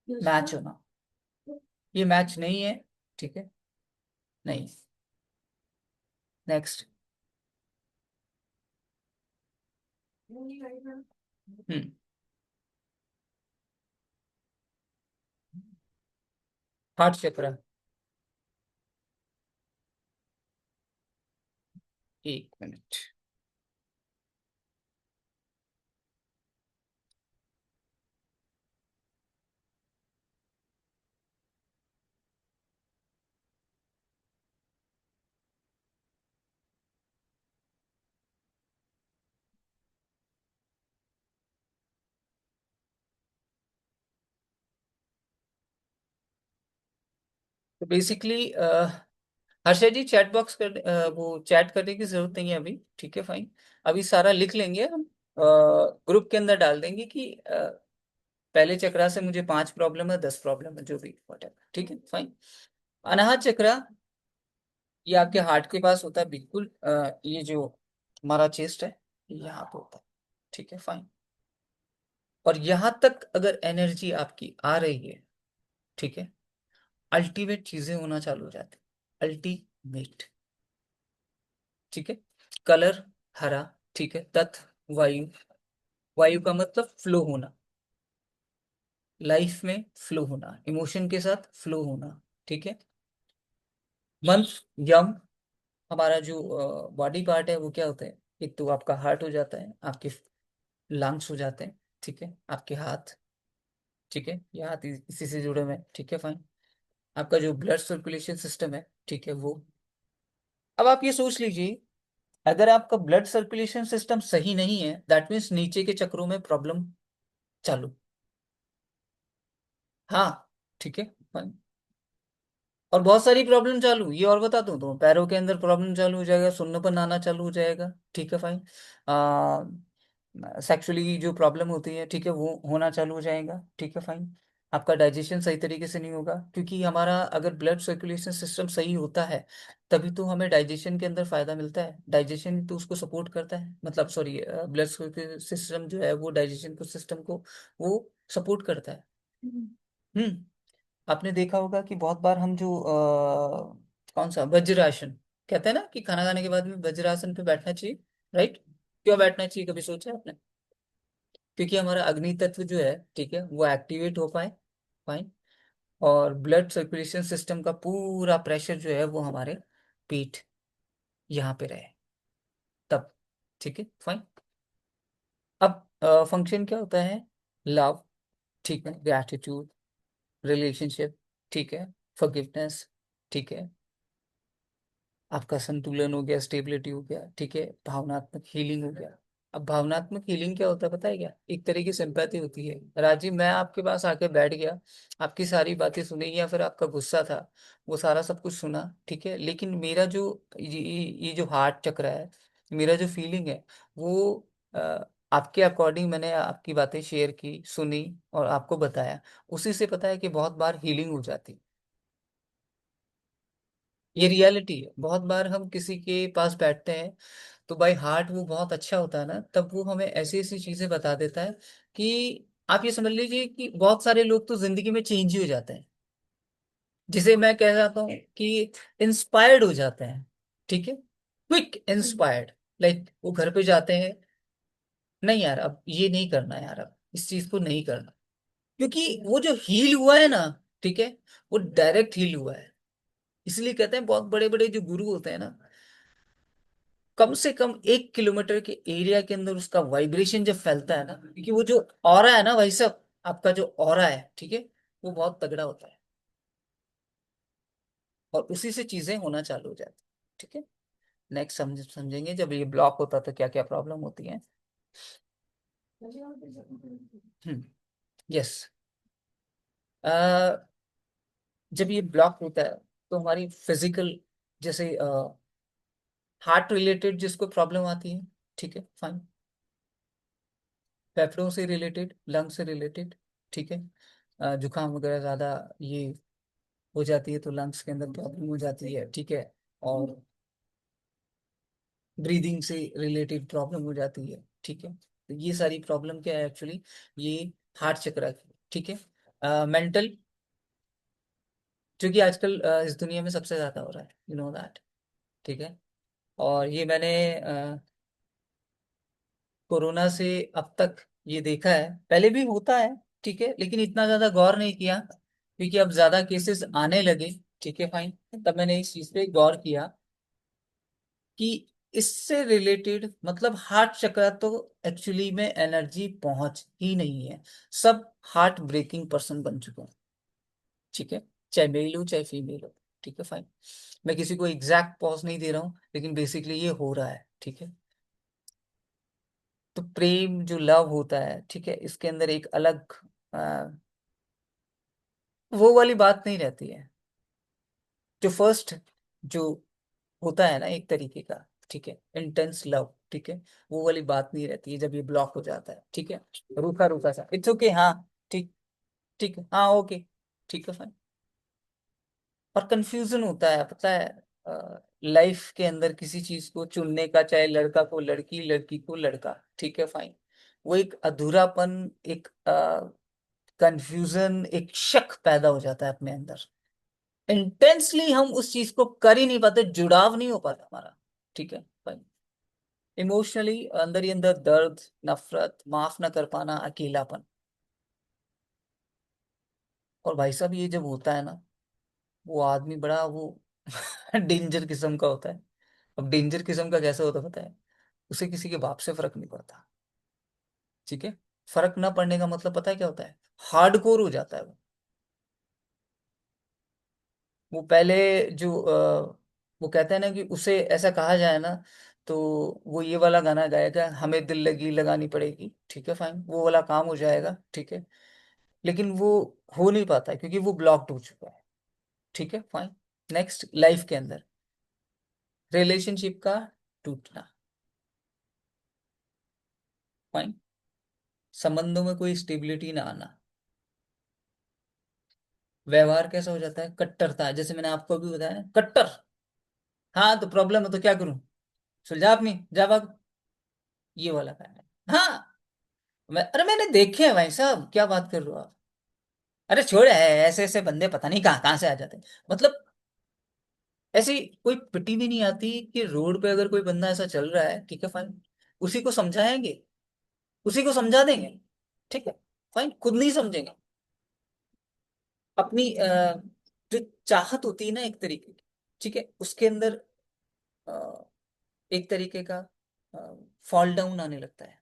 A: मैच होना। ये मैच नहीं है, ठीक है, नहीं। नेक्स्ट। हम्म। हार्ट चक्र। एक मिनट। तो बेसिकली हर्षा जी, चैट बॉक्स कर वो चैट करने की जरूरत नहीं है अभी, ठीक है फाइन। अभी सारा लिख लेंगे हम, ग्रुप के अंदर डाल देंगे कि पहले चक्रा से मुझे 5 प्रॉब्लम है, 10 प्रॉब्लम है, जो भी whatever, ठीक है फाइन। अनाहत चक्रा ये आपके हार्ट के पास होता है बिल्कुल, ये जो हमारा चेस्ट है यहाँ पे होता है, ठीक है फाइन। और यहाँ तक अगर एनर्जी आपकी आ रही है, ठीक है, अल्टीमेट चीजें होना चालू हो जाती, अल्टीमेट, ठीक है। कलर हरा, ठीक है, तत्व वायु, वायु का मतलब फ्लो होना, लाइफ में फ्लो होना, इमोशन के साथ फ्लो होना, ठीक है। मंथ, यम, हमारा जो बॉडी पार्ट है वो क्या होता है, एक तो आपका हार्ट हो जाता है, आपके लंग्स हो जाते हैं, ठीक है, आपके हाथ, ठीक है, ये हाथ इसी से जुड़े हुए हैं, ठीक है फाइन। आपका जो ब्लड सर्कुलेशन सिस्टम है, ठीक है, वो, अब आप ये सोच लीजिए, अगर आपका ब्लड सर्कुलेशन सिस्टम सही नहीं है, दैट मीन्स नीचे के चक्रों में प्रॉब्लम चालू। हाँ, ठीक है fine। और बहुत सारी प्रॉब्लम चालू, ये और बता दूं तो पैरों के अंदर प्रॉब्लम चालू हो जाएगा, सुन्नपन आना चालू हो जाएगा, ठीक है फाइन। सेक्सुअली जो प्रॉब्लम होती है, ठीक है, वो होना चालू हो जाएगा, ठीक है फाइन। आपका डाइजेशन सही तरीके से नहीं होगा, क्योंकि हमारा अगर ब्लड सर्कुलेशन सिस्टम सही होता है तभी तो हमें डाइजेशन के अंदर फायदा मिलता है, डाइजेशन तो उसको सपोर्ट करता है, मतलब सॉरी, ब्लड सिस्टम जो है वो डाइजेशन को सिस्टम को वो सपोर्ट करता है। हम्म। आपने देखा होगा कि बहुत बार हम जो कौन सा वज्रासन कहते हैं ना, कि खाना खाने के बाद में वज्रासन पे बैठना चाहिए, राइट। क्यों बैठना चाहिए, कभी सोचा है आपने? क्योंकि हमारा अग्नि तत्व जो है, ठीक है, वो एक्टिवेट हो पाए, फाइन। और ब्लड सर्कुलेशन सिस्टम का पूरा प्रेशर जो है वो हमारे पीठ यहाँ पे रहे, तब, ठीक है फाइन। अब फंक्शन क्या होता है, लव, ठीक है, ग्रैटिट्यूड, रिलेशनशिप, ठीक है, फॉरगिवनेस, ठीक है, आपका संतुलन हो गया, स्टेबिलिटी हो गया, ठीक है, भावनात्मक हीलिंग हो गया। अब भावनात्मक हीलिंग क्या होता है पता है क्या, एक तरह की सिंपैथी होती है। राजीव, मैं आपके पास आके बैठ गया, आपकी सारी बातें सुनी, या फिर आपका गुस्सा था, वो सारा सब कुछ सुना, ठीक है, लेकिन मेरा जो ये जो हार्ट चक्र है, मेरा जो फीलिंग है, वो आपके अकॉर्डिंग मैंने आपकी बातें शेयर की, सुनी, और आपको बताया, उसी से पता है कि बहुत बार हीलिंग हो जाती। ये रियलिटी है, बहुत बार हम किसी के पास बैठते हैं तो भाई हार्ट वो बहुत अच्छा होता है ना, तब वो हमें ऐसी ऐसी चीजें बता देता है कि आप ये समझ लीजिए कि बहुत सारे लोग तो जिंदगी में चेंज ही हो जाते हैं, जिसे मैं कह जाता हूँ कि इंस्पायर्ड हो जाते हैं, ठीक है, क्विक इंस्पायर्ड, लाइक वो घर पे जाते हैं, नहीं यार अब ये नहीं करना यार, अब इस चीज को नहीं करना, क्योंकि वो जो हील हुआ है ना, ठीक है, वो डायरेक्ट हील हुआ है। इसलिए कहते हैं बहुत बड़े बड़े जो गुरु होते हैं ना, कम से कम 1 किलोमीटर के एरिया के अंदर उसका वाइब्रेशन जब फैलता है ना, क्योंकि वो जो ऑरा है ना भाई साहब, आपका जो ऑरा है, ठीक है, वो बहुत तगड़ा होता है, और उसी से चीजें होना चालू हो जाती है, ठीक है। नेक्स्ट समझेंगे जब ये ब्लॉक होता है तो क्या क्या प्रॉब्लम होती है। हम्म। यस। जब ये ब्लॉक होता है तो हमारी फिजिकल, जैसे हार्ट रिलेटेड जिसको प्रॉब्लम आती है, ठीक है फाइन, फेफड़ों से रिलेटेड, लंग से रिलेटेड, ठीक है, जुकाम वगैरह ज्यादा ये हो जाती है तो लंग्स के अंदर प्रॉब्लम हो जाती है, ठीक है, और ब्रीदिंग से रिलेटेड प्रॉब्लम हो जाती है, ठीक है। तो ये सारी प्रॉब्लम क्या है एक्चुअली, ये हार्ट चक्र की, ठीक है। मेंटल, जो कि आजकल इस दुनिया में सबसे ज्यादा हो रहा है, यू नो दैट, ठीक है। और ये मैंने कोरोना से अब तक ये देखा है, पहले भी होता है, ठीक है, लेकिन इतना ज्यादा गौर नहीं किया, क्योंकि अब ज्यादा केसेस आने लगे, ठीक है फाइन, तब मैंने इस चीज पे गौर किया इससे रिलेटेड मतलब हार्ट चक्र तो एक्चुअली में एनर्जी पहुंच ही नहीं है। सब हार्ट ब्रेकिंग पर्सन बन चुके हैं। ठीक है, चाहे मेल हो चाहे फीमेल हो। ठीक है फाइन। मैं किसी को एग्जैक्ट पॉज नहीं दे रहा हूँ, लेकिन बेसिकली ये हो रहा है। ठीक है, तो प्रेम जो लव होता है, ठीक है, इसके अंदर एक अलग वो वाली बात नहीं रहती है। जो फर्स्ट जो होता है ना एक तरीके का, ठीक है, इंटेंस लव, ठीक है, वो वाली बात नहीं रहती है जब ये ब्लॉक हो जाता है। ठीक है, रूखा रूखा सा, इट्स ओके, हाँ। ठीक, ठीक है, हाँ, ओके, ठीक है फाइन। और कंफ्यूजन होता है, पता है, लाइफ के अंदर किसी चीज को चुनने का, चाहे लड़का को लड़की, लड़की को लड़का। ठीक है फाइन। वो एक अधूरापन, एक कंफ्यूजन, एक शक पैदा हो जाता है अपने अंदर। इंटेंसली हम उस चीज को कर ही नहीं पाते, जुड़ाव नहीं हो पाता हमारा। ठीक है फाइन। इमोशनली अंदर ही अंदर दर्द, नफरत, माफ ना कर पाना, अकेलापन। और भाई साहब ये जब होता है ना, वो आदमी बड़ा वो डेंजर किस्म का होता है। अब डेंजर किस्म का कैसे होता है पता है? उसे किसी के बाप से फर्क नहीं पड़ता। ठीक है, फर्क ना पड़ने का मतलब पता है क्या होता है? हार्डकोर हो जाता है वो। वो पहले जो वो कहते हैं ना कि उसे ऐसा कहा जाए ना, तो वो ये वाला गाना गाएगा, हमें दिल लगी लगानी पड़ेगी। ठीक है फाइन, वो वाला काम हो जाएगा। ठीक है, लेकिन वो हो नहीं पाता है, क्योंकि वो ब्लॉक्ड हो चुका है। ठीक है फाइन। नेक्स्ट, लाइफ के अंदर रिलेशनशिप का टूटना। फाइन। संबंधों में कोई स्टेबिलिटी ना आना। व्यवहार कैसा हो जाता है? कट्टरता, जैसे मैंने आपको भी बताया ना, कट्टर। हाँ तो प्रॉब्लम है तो क्या करूं? सुलझा अपनी, जा भाग। ये वाला का है। हाँ, अरे मैंने देखे हैं भाई साहब, क्या बात कर रहे हो आप? अरे छोड़, है ऐसे ऐसे बंदे पता नहीं कहाँ कहाँ से आ जाते हैं। मतलब ऐसी कोई पिटी भी नहीं आती कि रोड पे अगर कोई बंदा ऐसा चल रहा है, ठीक है फाइन, उसी को समझाएंगे, उसी को समझा देंगे। ठीक है फाइन, खुद नहीं समझेंगे। अपनी जो चाहत होती है ना एक तरीके की, ठीक है, उसके अंदर अ, एक तरीके का फॉल डाउन आने लगता है।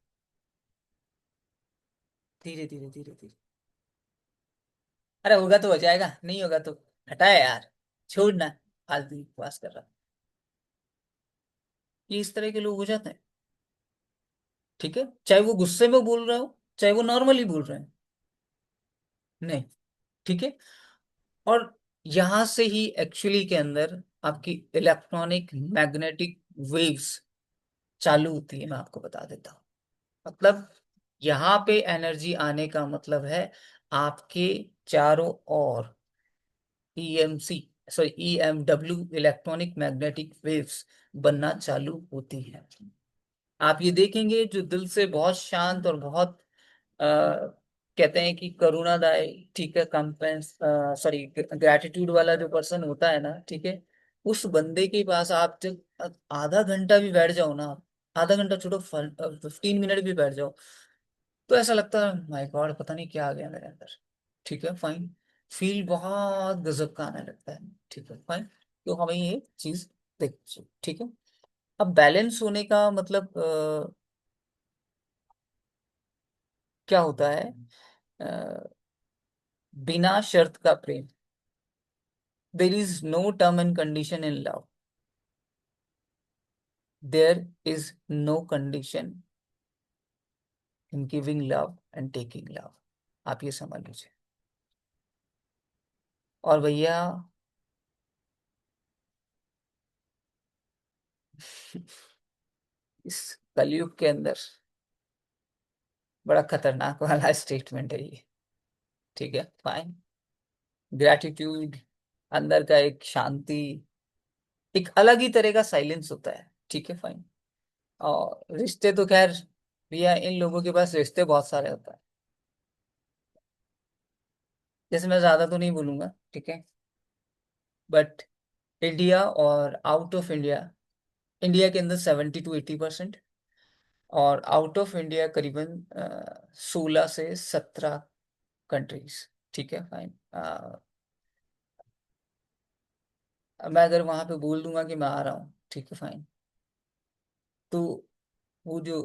A: धीरे धीरे धीरे धीरे। अरे होगा तो हो जाएगा, नहीं होगा तो हटाए यार, छोड़ना, फालतू की बकवास कर रहा। ये इस तरह के लोग हो जाते हैं। ठीक है, चाहे वो गुस्से में बोल रहा हो, चाहे वो नॉर्मली बोल रहे हैं। नहीं, ठीक है। और यहां से ही एक्चुअली के अंदर आपकी इलेक्ट्रॉनिक मैग्नेटिक वेव्स चालू होती है, मैं आपको बता देता हूँ। मतलब यहाँ पे एनर्जी आने का मतलब है आपके चारों ओर EMC, sorry EMW, electronic magnetic waves बनना चालू होती है। आप ये देखेंगे जो दिल से बहुत शांत और बहुत कहते हैं कि करुणादायी, ठीक है, कंपेंस सॉरी ग्रैटिट्यूड वाला जो पर्सन होता है ना, ठीक है, उस बंदे के पास आप जब आधा घंटा भी बैठ जाओ ना, आधा घंटा छोड़ो, 15 मिनट भी बैठ जाओ, तो ऐसा लगता है माय गॉड, पता नहीं क्या आ गया मेरे अंदर। ठीक है फाइन। फील बहुत गजब का आने लगता है। ठीक है फाइन। तो हमें ये चीज देखनी चाहिए। ठीक है। अब बैलेंस होने का मतलब क्या होता है? अ, बिना शर्त का प्रेम। There is no term and condition in love. There is no condition in giving love and taking love. आप ये समझ लीजिए। और भैया इस कलयुग के अंदर बड़ा खतरनाक वाला स्टेटमेंट है ये। ठीक है फाइन। ग्रैटिट्यूड, अंदर का एक शांति, एक अलग ही तरह का साइलेंस होता है। ठीक है फाइन। और रिश्ते तो खैर भैया, इन लोगों के पास रिश्ते बहुत सारे होता है। जैसे मैं ज्यादा तो नहीं बोलूंगा, ठीक है, बट इंडिया और आउट ऑफ इंडिया, इंडिया के अंदर 70 to 80%, और आउट ऑफ इंडिया करीबन 16 से 17 कंट्रीज। ठीक है फाइन। मैं अगर वहां पे बोल दूंगा कि मैं आ रहा हूँ, ठीक है फाइन, तो वो जो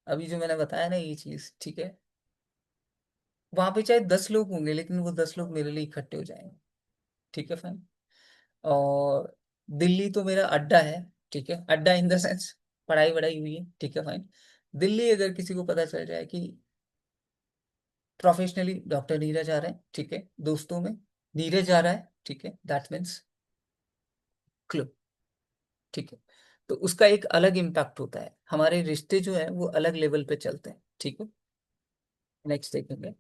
A: अभी जो मैंने बताया ना ये चीज, ठीक है, वहां पे चाहे 10 लोग होंगे लेकिन वो 10 लोग मेरे लिए इकट्ठे हो जाएंगे। ठीक है फाइन। और दिल्ली तो मेरा अड्डा है। ठीक है, अड्डा इन द सेंस पढ़ाई वढ़ाई हुई है। ठीक है फाइन। दिल्ली अगर किसी को पता चल जाए कि प्रोफेशनली डॉक्टर नीरज आ रहे हैं, ठीक है, दोस्तों में नीरज आ रहा है, ठीक है, दैट मीन्स क्लब। ठीक है। तो उसका एक अलग इम्पैक्ट होता है, हमारे रिश्ते जो है वो अलग लेवल पे चलते हैं। ठीक है। नेक्स्ट देखेंगे।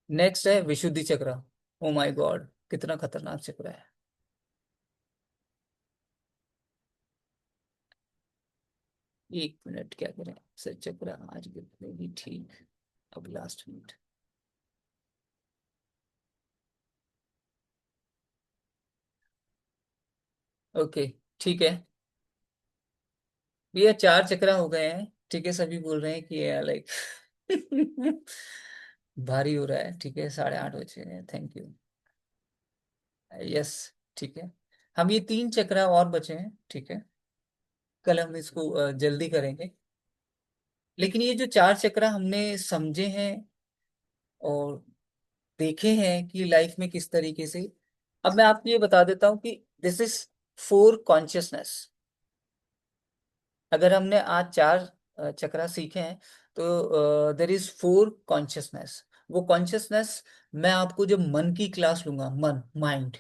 A: नेक्स्ट है विशुद्धि चक्र। ओ माय गॉड, कितना खतरनाक चक्र है। 1 मिनट, क्या करें, सर चक्र आज भी ठीक। अब लास्ट मिनट। ओके, ठीक है। भैया 4 चक्र हो गए हैं। ठीक है, सभी बोल रहे हैं कि लाइक भारी हो रहा है। ठीक है, 8:30 बजे हैं। Thank you. यस। ठीक है। हम ये 3 चक्र और बचे हैं। ठीक है, कल हम इसको जल्दी करेंगे। लेकिन ये जो 4 चक्र हमने समझे हैं और देखे हैं कि लाइफ में किस तरीके से, अब मैं आपको ये बता देता हूँ कि दिस इज फोर कॉन्शियसनेस। अगर हमने आज 4 चक्रा सीखे हैं तो देर इज फोर कॉन्शियसनेस। वो कॉन्शियसनेस मैं आपको जब मन की क्लास लूंगा, मन माइंड,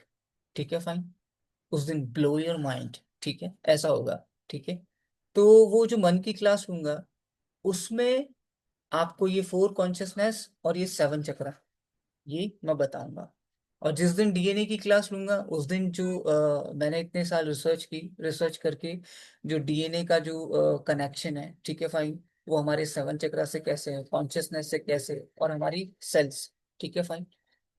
A: ठीक है फाइन, उस दिन ब्लो योर माइंड। ठीक है, ऐसा होगा। ठीक है। तो वो जो मन की क्लास लूंगा उसमें आपको ये फोर कॉन्शियसनेस और ये 7 चक्रा ये मैं बताऊंगा। और जिस दिन डीएनए की क्लास लूंगा उस दिन जो मैंने इतने साल रिसर्च की, रिसर्च करके जो डीएनए का जो कनेक्शन है, ठीक है फाइन, वो हमारे 7 चक्रा से कैसे है, कॉन्शियसनेस से कैसे, और हमारी सेल्स, ठीक है फाइन,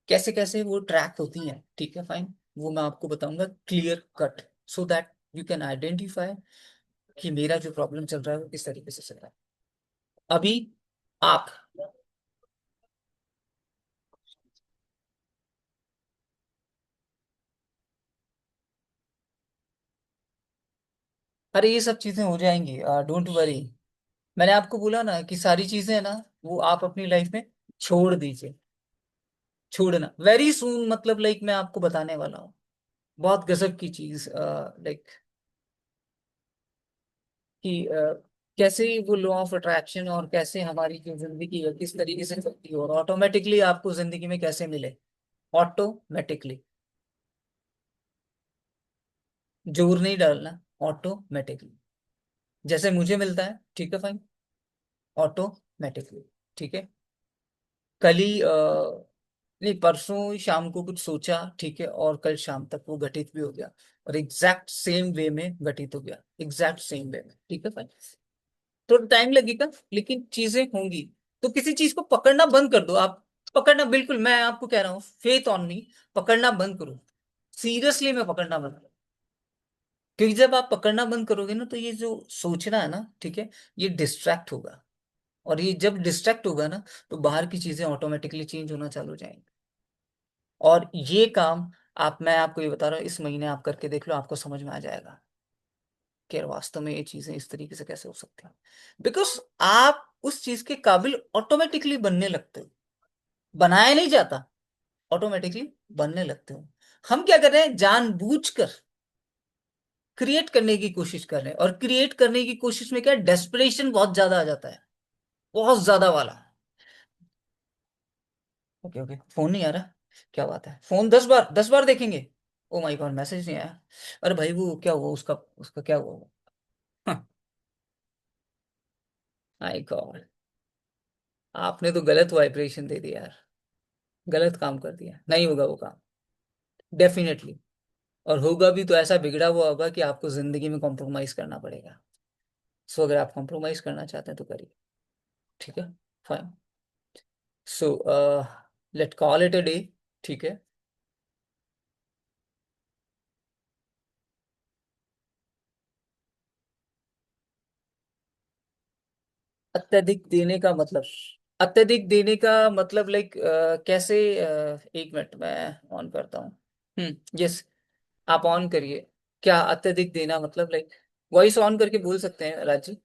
A: कैसे कैसे वो ट्रैक होती हैं। ठीक है फाइन, वो मैं आपको बताऊंगा clear cut, so that you can identify कि मेरा जो प्रॉब्लम चल रहा है वो किस तरीके से चल रहा है। अभी आप, अरे ये सब चीजें हो जाएंगी, डोंट वरी। मैंने आपको बोला ना कि सारी चीजें है ना, वो आप अपनी लाइफ में छोड़ दीजिए। छोड़ना वेरी सून, मतलब लाइक मैं आपको बताने वाला हूँ बहुत गजब की चीज, लाइक कि कैसे वो लॉ ऑफ अट्रैक्शन और कैसे हमारी जो जिंदगी है किस तरीके से चलती है और ऑटोमेटिकली आपको जिंदगी में कैसे मिले, ऑटोमेटिकली, जोर नहीं डालना, ऑटोमेटिकली जैसे मुझे मिलता है। ठीक है फाइन, ऑटोमेटिकली। ठीक है। कल ही नहीं, परसों ही शाम को कुछ सोचा, ठीक है, और कल शाम तक वो घटित भी हो गया, और एग्जैक्ट सेम वे में घटित हो गया, एग्जैक्ट सेम वे में। ठीक है भाई, थोड़ा टाइम लगेगा लेकिन चीजें होंगी। तो किसी चीज को पकड़ना बंद कर दो आप। पकड़ना, बिल्कुल मैं आपको कह रहा हूँ, फेथ ऑन मी, पकड़ना बंद करो। सीरियसली में पकड़ना बंद करो। क्योंकि जब आप पकड़ना बंद करोगे ना तो ये जो सोचना है ना, ठीक है, ये डिस्ट्रैक्ट होगा। और ये जब डिस्ट्रैक्ट होगा ना तो बाहर की चीजें ऑटोमेटिकली चेंज होना चालू हो जाएंगी। और ये काम आप, मैं आपको ये बता रहा हूँ, इस महीने आप करके देख लो, आपको समझ में आ जाएगा कि यार वास्तव में ये चीजें इस तरीके से कैसे हो सकती हैं। बिकॉज आप उस चीज के काबिल ऑटोमेटिकली बनने लगते हो, बनाया नहीं जाता, ऑटोमेटिकली बनने लगते हो। हम क्या कर रहे हैं, जानबूझकर क्रिएट करने की कोशिश कर रहे हैं, और क्रिएट करने की कोशिश में क्या, डेस्परेशन बहुत ज्यादा आ जाता है, बहुत ज्यादा वाला। ओके ओके, फोन नहीं आ रहा, क्या बात है, फोन 10 बार देखेंगे। ओ माय गॉड, मैसेज नहीं आया। अरे भाई वो क्या हुआ, उसका उसका क्या हुआ। माय गॉड, आपने तो गलत वाइब्रेशन दे दिया यार, गलत काम कर दिया, नहीं होगा वो काम डेफिनेटली। और होगा भी तो ऐसा बिगड़ा हुआ होगा कि आपको जिंदगी में कॉम्प्रोमाइज करना पड़ेगा। सो अगर आप कॉम्प्रोमाइज करना चाहते हैं तो करिए। ठीक है, fine. So let call it a day. ठीक है। अत्यधिक देने का मतलब, अत्यधिक देने का मतलब लाइक कैसे, 1 मिनट मैं ऑन करता हूँ। यस। आप ऑन करिए। क्या अत्यधिक देना मतलब, लाइक वॉइस ऑन करके बोल सकते हैं राजी।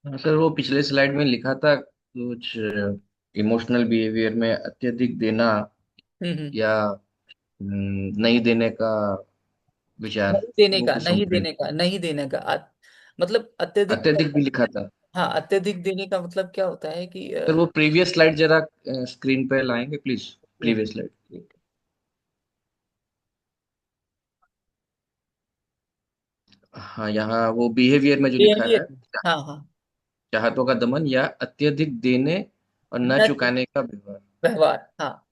B: हाँ सर, वो पिछले स्लाइड में लिखा था कुछ, इमोशनल बिहेवियर में अत्यधिक देना
A: हम्म।
B: या नहीं देने का विचार,
A: नहीं देने
B: वो
A: का,
B: कुछ
A: नहीं
B: समझ
A: देने का, नहीं देने का मतलब अत्यधिक।
B: अत्यधिक भी लिखा था।
A: हाँ, अत्यधिक देने का मतलब क्या होता है कि
B: सर वो प्रीवियस स्लाइड जरा स्क्रीन पे लाएंगे प्लीज,
A: एक
B: प्रीवियस स्लाइड।
A: एक
B: हाँ, यहाँ वो बिहेवियर में जो लिखा
A: बिहेवियर।
B: है,
A: हाँ हाँ।
B: चाहतों का दमन या अत्यधिक देने और न
A: न
B: चुकाने का व्यवहार।
A: व्यवहार, हाँ।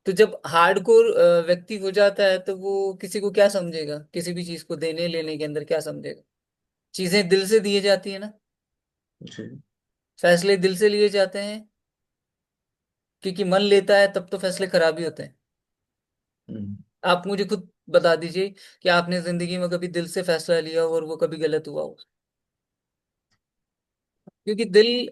A: तो जब हार्डकोर व्यक्ति हो जाता है तो वो किसी को क्या समझेगा, किसी भी चीज को देने लेने के अंदर क्या समझेगा। चीजें दिल से दी जाती है ना,
B: जी।
A: फैसले दिल से लिए जाते हैं, क्योंकि मन लेता है तब तो फैसले खराब ही होते हैं।
B: हम्म,
A: आप मुझे खुद बता दीजिए कि आपने जिंदगी में कभी दिल से फैसला लिया हो और वो कभी गलत हुआ हो। क्योंकि दिल,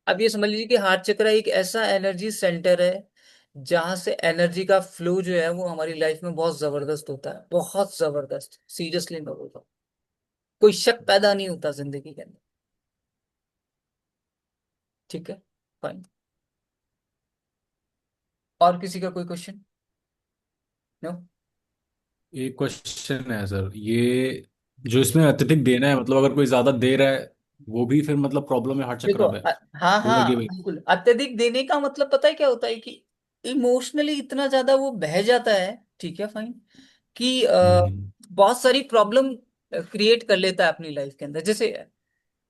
A: अब ये समझ लीजिए कि हार्ट चक्र एक ऐसा एनर्जी सेंटर है जहां से एनर्जी का फ्लो जो है वो हमारी लाइफ में बहुत जबरदस्त होता है, बहुत जबरदस्त, सीरियसली मैं बोल रहा हूँ। कोई शक पैदा नहीं होता जिंदगी के अंदर। ठीक है, फाइन। और किसी का कोई क्वेश्चन? नो।
C: एक क्वेश्चन है सर, ये जो इसमें अत्यधिक देना है, मतलब अगर कोई ज्यादा दे रहा है, वो भी फिर मतलब प्रॉब्लम है, हर
A: देखो
C: चक्र में,
A: हाँ
C: ओवर
A: हाँ
C: गिविंग।
A: बिल्कुल, अत्यधिक देने का मतलब पता है क्या होता है कि इमोशनली इतना ज्यादा वो बह जाता है, ठीक है फाइन, कि
C: हम्म।
A: बहुत सारी प्रॉब्लम क्रिएट कर लेता है अपनी लाइफ के अंदर। जैसे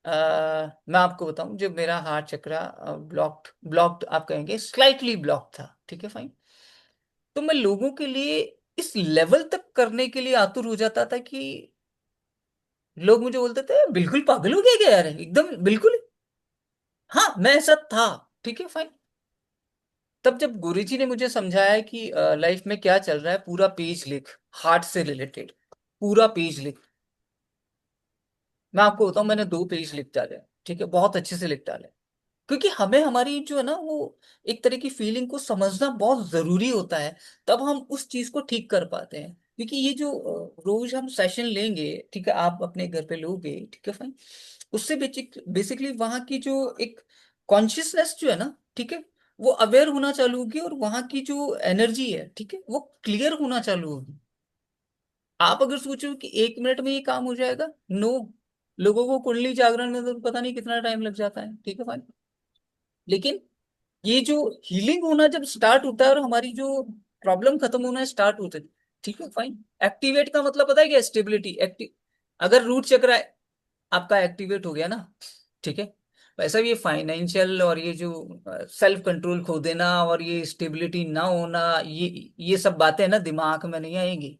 A: मैं आपको बताऊं, जब मेरा हार्ट चक्रा ब्लॉक्ड ब्लॉक्ड आप कहेंगे स्लाइटली ब्लॉक था, ठीक है फाइन, तो मैं लोगों के लिए इस लेवल तक करने के लिए आतुर हो जाता था कि लोग मुझे बोलते थे बिल्कुल पागल हो गया क्या यार, एकदम बिल्कुल। हाँ मैं ऐसा था, ठीक है फाइन। तब जब गुरुजी ने मुझे समझाया कि लाइफ में क्या चल रहा है, पूरा पेज लिख, हार्ट से रिलेटेड पूरा पेज लिख। मैं आपको बताऊं, मैंने 2 पेज लिख डाले, ठीक है, बहुत अच्छे से लिख डाले। क्योंकि हमें हमारी जो है ना वो एक तरह की फीलिंग को समझना बहुत जरूरी होता है। तब हम उस चीज को ठीक कर पाते हैं। क्योंकि ये जो रोज हम सेशन लेंगे, ठीक है, आप अपने घर पे लोगे, ठीक है फाइन, उससे बेसिकली वहां की जो एक कॉन्शियसनेस जो है ना, ठीक है, वो अवेयर होना चालू होगी, और वहां की जो एनर्जी है, ठीक है, वो क्लियर होना चालू होगी। आप अगर सोचो कि 1 मिनट में ये काम हो जाएगा, नो। लोगों को कुंडली जागरण में तो पता नहीं कितना टाइम लग जाता है, ठीक है फाइन। लेकिन ये जो हीलिंग होना जब स्टार्ट होता है और हमारी जो प्रॉब्लम खत्म होना स्टार्ट होते हैं, ठीक है फाइन। एक्टिवेट का मतलब पता है क्या, स्टेबिलिटी एक्टिव। अगर रूट चक्र आपका एक्टिवेट हो गया ना, ठीक है, वैसा भी ये फाइनेंशियल और ये जो सेल्फ कंट्रोल खो देना और ये स्टेबिलिटी ना होना, ये सब बातें ना दिमाग में नहीं आएंगी,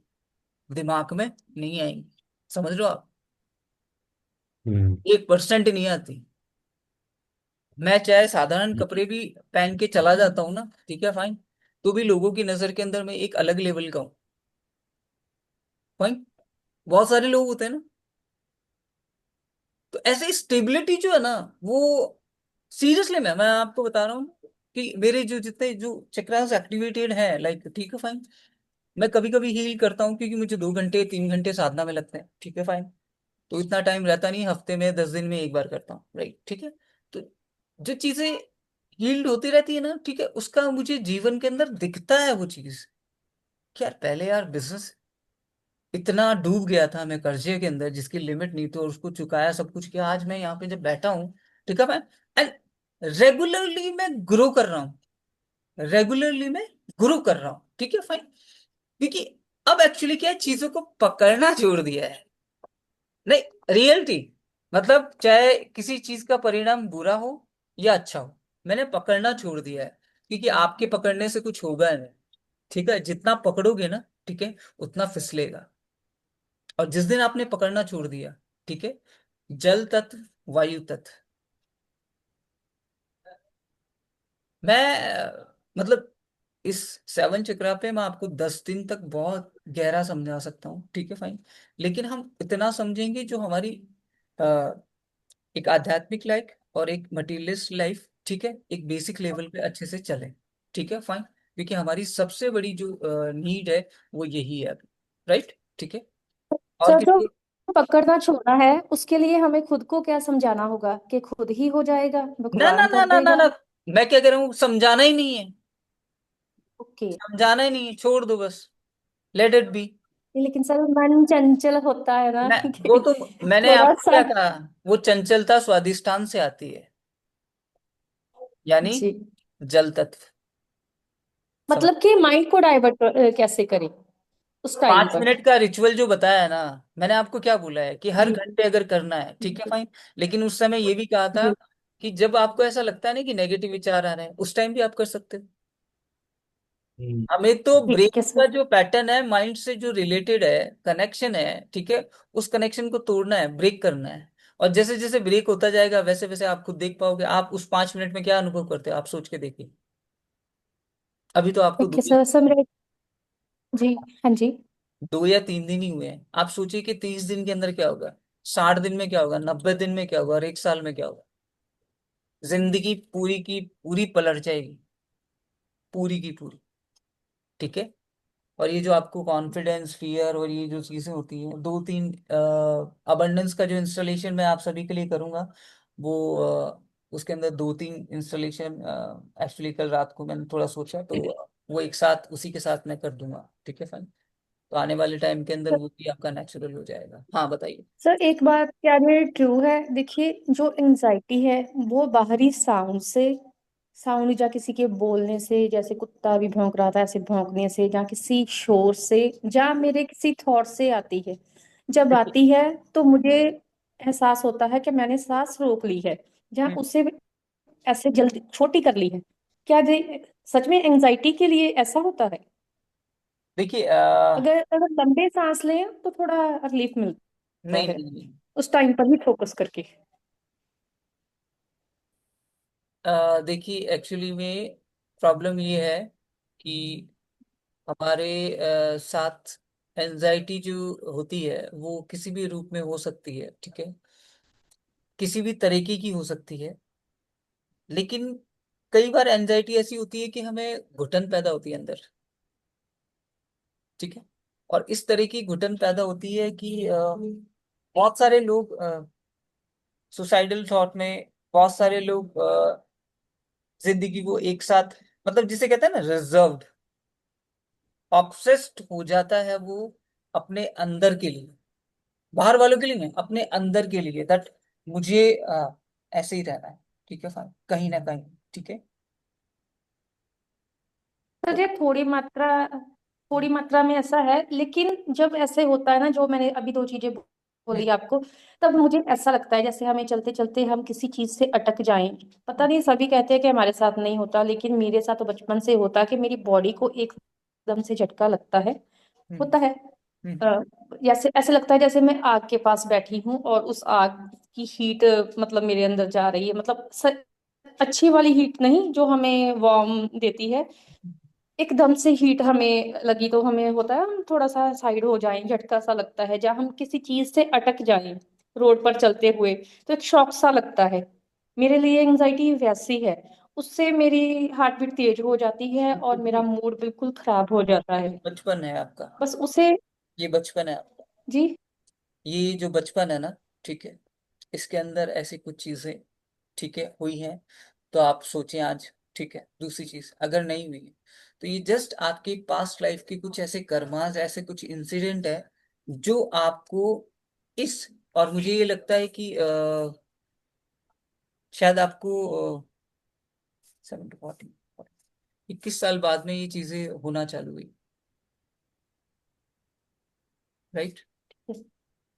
A: दिमाग में नहीं आएंगी। समझ लो आप,
C: हम्म।
A: 1% नहीं आती। मैं चाहे साधारण कपड़े भी पहन के चला जाता हूँ ना, ठीक है फाइन, तो भी लोगों की नजर के अंदर मैं एक अलग लेवल का हूँ, फाइन। बहुत सारे लोग होते हैं ना, तो ऐसे स्टेबिलिटी जो है ना वो, सीरियसली मैं आपको बता रहा हूँ कि मेरे जो जितने जो चक्रास एक्टिवेटेड है, लाइक, ठीक है फाइन, मैं कभी कभी हील करता हूँ क्योंकि मुझे 2 घंटे 3 घंटे साधना में लगते हैं, ठीक है फाइन। तो इतना टाइम रहता नहीं, हफ्ते में 10 दिन में एक बार करता हूँ, राइट, ठीक है। तो जो चीजें हील्ड होती रहती है ना, ठीक है, उसका मुझे जीवन के अंदर दिखता है वो चीज कि यार पहले यार बिजनेस इतना डूब गया था मैं कर्जे के अंदर जिसकी लिमिट नहीं थी, और उसको चुकाया सब कुछ किया, आज मैं यहाँ पे जब बैठा हूँ, ठीक है मैं, एंड रेगुलरली मैं ग्रो कर रहा हूँ, रेगुलरली मैं ग्रो कर रहा हूँ, ठीक है फाइन। क्योंकि अब एक्चुअली क्या है, चीजों को पकड़ना छोड़ दिया है। नहीं, रियलिटी, मतलब चाहे किसी चीज का परिणाम बुरा हो या अच्छा हो, मैंने पकड़ना छोड़ दिया है। क्योंकि आपके पकड़ने से कुछ होगा नहीं, ठीक है, जितना पकड़ोगे ना, ठीक है, उतना फिसलेगा। और जिस दिन आपने पकड़ना छोड़ दिया, ठीक है, जल तत्व, वायु तत्व, मैं मतलब इस 7 चक्रा पे मैं आपको 10 दिन तक बहुत गहरा समझा सकता हूँ, ठीक है फाइन। लेकिन हम इतना समझेंगे जो हमारी एक आध्यात्मिक लाइफ और एक मटीरियलिस्ट लाइफ, ठीक है, एक बेसिक लेवल पे अच्छे से चले, ठीक है फाइन। क्योंकि हमारी सबसे बड़ी जो नीड है वो यही है अभी। राइट, ठीक है। और
D: सर जो
A: किसी,
D: पकड़ना छोड़ना है उसके लिए हमें खुद को क्या समझाना होगा कि खुद ही हो जाएगा,
A: ना ना
D: भगवान
A: ना
D: कर
A: ना ना
D: देगा?
A: ना, मैं क्या कह रहा हूँ, समझाना ही नहीं है,
D: ओके।
A: समझाना ही नहीं है, छोड़ दो बस, लेट इट बी।
D: लेकिन सर मन चंचल होता है ना
A: मैं, वो
D: कि
A: तो, मैंने
D: थोड़ा
A: आपको
D: सा।
A: क्या कहा, वो चंचलता स्वादिष्टान से आती है, यानी
D: जी।
A: जल तत्व। समझ,
D: मतलब कि माइंड को डाइवर्ट कैसे करें उस टाइम
A: पांच
D: पर?
A: मिनट का रिचुअल जो बताया है ना, मैंने आपको क्या बोला है कि हर
D: जी
A: घंटे अगर करना है, ठीक है, फाइन। लेकिन उस समय ये भी कहा था
D: जी।
A: कि जब आपको ऐसा लगता है ना कि नेगेटिव विचार आ रहे हैं, उस टाइम भी आप कर सकते हो।
C: हम्म।
A: हमें तो ब्रेन
D: ठीक है
A: का
D: सर।
A: जो पैटर्न है, माइंड से जो रिलेटेड है, कनेक्शन है, ठीक है, उस कनेक्शन को तोड़ना है, ब्रेक करना है। और जैसे जैसे ब्रेक होता जाएगा वैसे वैसे आप खुद देख पाओगे, आप उस 5 मिनट में क्या अनुभव करते हो, आप सोच के देखिए। अभी तो आपको
D: ठीक है सर, सर मेरे। जी। हाँ जी।
A: 2 या 3 दिन ही हुए हैं, आप सोचिए कि 30 दिन के अंदर क्या होगा, 60 दिन में क्या होगा, 90 दिन में क्या होगा, और 1 साल में क्या होगा। जिंदगी पूरी की पूरी पलट जाएगी, पूरी की पूरी, ठीक है। और ये जो आपको कॉन्फिडेंस, फियर और ये जो चीजें होती हैं, 2 3 अबंडेंस का जो इंस्टॉलेशन मैं आप सभी के लिए करूंगा, वो उसके अंदर 2 3 इंस्टॉलेशन एक्चुअली कल रात को मैंने थोड़ा सोचा, तो वो एक साथ उसी के साथ मैं कर दूंगा, ठीक है, फाइन। तो आने वाले टाइम के अंदर वो भी आपका नेचुरल हो जाएगा। हाँ बताइए।
D: सर एक बात क्या ये ट्रू है? देखिए, जो एंजाइटी है वो बाहरी साउंड से, साउंड या किसी के बोलने से, जैसे कुत्ता भी भौंक रहा था ऐसे भौंकने से, या किसी शोर से, या मेरे किसी थॉट से आती है। जब
A: देखिए,
D: आती है तो मुझे एहसास होता है कि मैंने सांस रोक ली है, या
A: हम्म,
D: उसे ऐसे जल्दी छोटी कर ली है। क्या ये सच में एंजाइटी के लिए ऐसा होता है?
A: देखिए,
D: अगर अगर लंबे सांस लें तो थोड़ा रिलीफ मिलता
A: नहीं
D: है
A: नहीं नहीं,
D: उस टाइम पर ही फोकस करके।
A: देखिए एक्चुअली में प्रॉब्लम ये है कि हमारे साथ एंजाइटी जो होती है वो किसी भी रूप में हो सकती है, ठीक है, किसी भी तरीके की हो सकती है। लेकिन कई बार एंजाइटी ऐसी होती है कि हमें घुटन पैदा होती है अंदर, ठीक है। और इस तरह की घुटन पैदा होती है कि बहुत सारे लोग सुसाइडल थॉट में, बहुत सारे लोग जिंदगी को एक साथ, मतलब जिसे कहते हैं ना रिजर्व्ड, ऑब्सेस्ड हो जाता है वो अपने अंदर के लिए, बाहर वालों के लिए नहीं, अपने अंदर के लिए, दैट मुझे ऐसे ही रहना है, ठीक है, फाइन, कहीं ना कहीं, ठीक है।
D: तो
A: तो
D: ये थोड़ी मात्रा में ऐसा है, लेकिन जब ऐसे होता है ना, जो मैंने अभी दो चीजें
A: हम्म,
D: बोली आपको, तब मुझे ऐसा लगता है जैसे हमें चलते चलते हम किसी चीज से अटक जाएं। पता नहीं, सभी कहते हैं कि हमारे साथ नहीं होता, लेकिन मेरे साथ तो बचपन से होता कि मेरी बॉडी को एकदम से झटका लगता है।
A: हम्म,
D: होता है।
A: हम्म,
D: अ, जैसे ऐसे लगता है जैसे मैं आग के पास बैठी हूँ और उस आग की हीट मतलब मेरे अंदर जा रही है, मतलब अच्छी वाली हीट नहीं जो हमें वार्म देती है। एकदम से हीट हमें लगी तो हमें होता है हम थोड़ा सा साइड हो जाएं, झटका सा लगता है, जब हम किसी चीज से अटक जाएं रोड पर चलते हुए तो एक शॉक सा लगता है। मेरे लिए एंजाइटी वैसी है, उससे मेरी हार्ट बीट तेज हो जाती है और मेरा
A: देखिए,
D: मूड बिल्कुल खराब हो जाता है।
A: बचपन है आपका,
D: बस उसे।
A: ये बचपन है आपका,
D: जी।
A: ये जो बचपन है ना, ठीक है, इसके अंदर ऐसी कुछ चीजें, ठीक है, हुई हैं। तो आप सोचें आज, ठीक है, दूसरी चीज अगर नहीं हुई है, तो ये जस्ट आपकी पास्ट लाइफ के कुछ ऐसे कर्मास, ऐसे कुछ इंसिडेंट है जो आपको इस, और मुझे ये लगता है कि शायद आपको 7 to 14, 21 साल बाद में ये चीजें होना चालू हुई, राइट।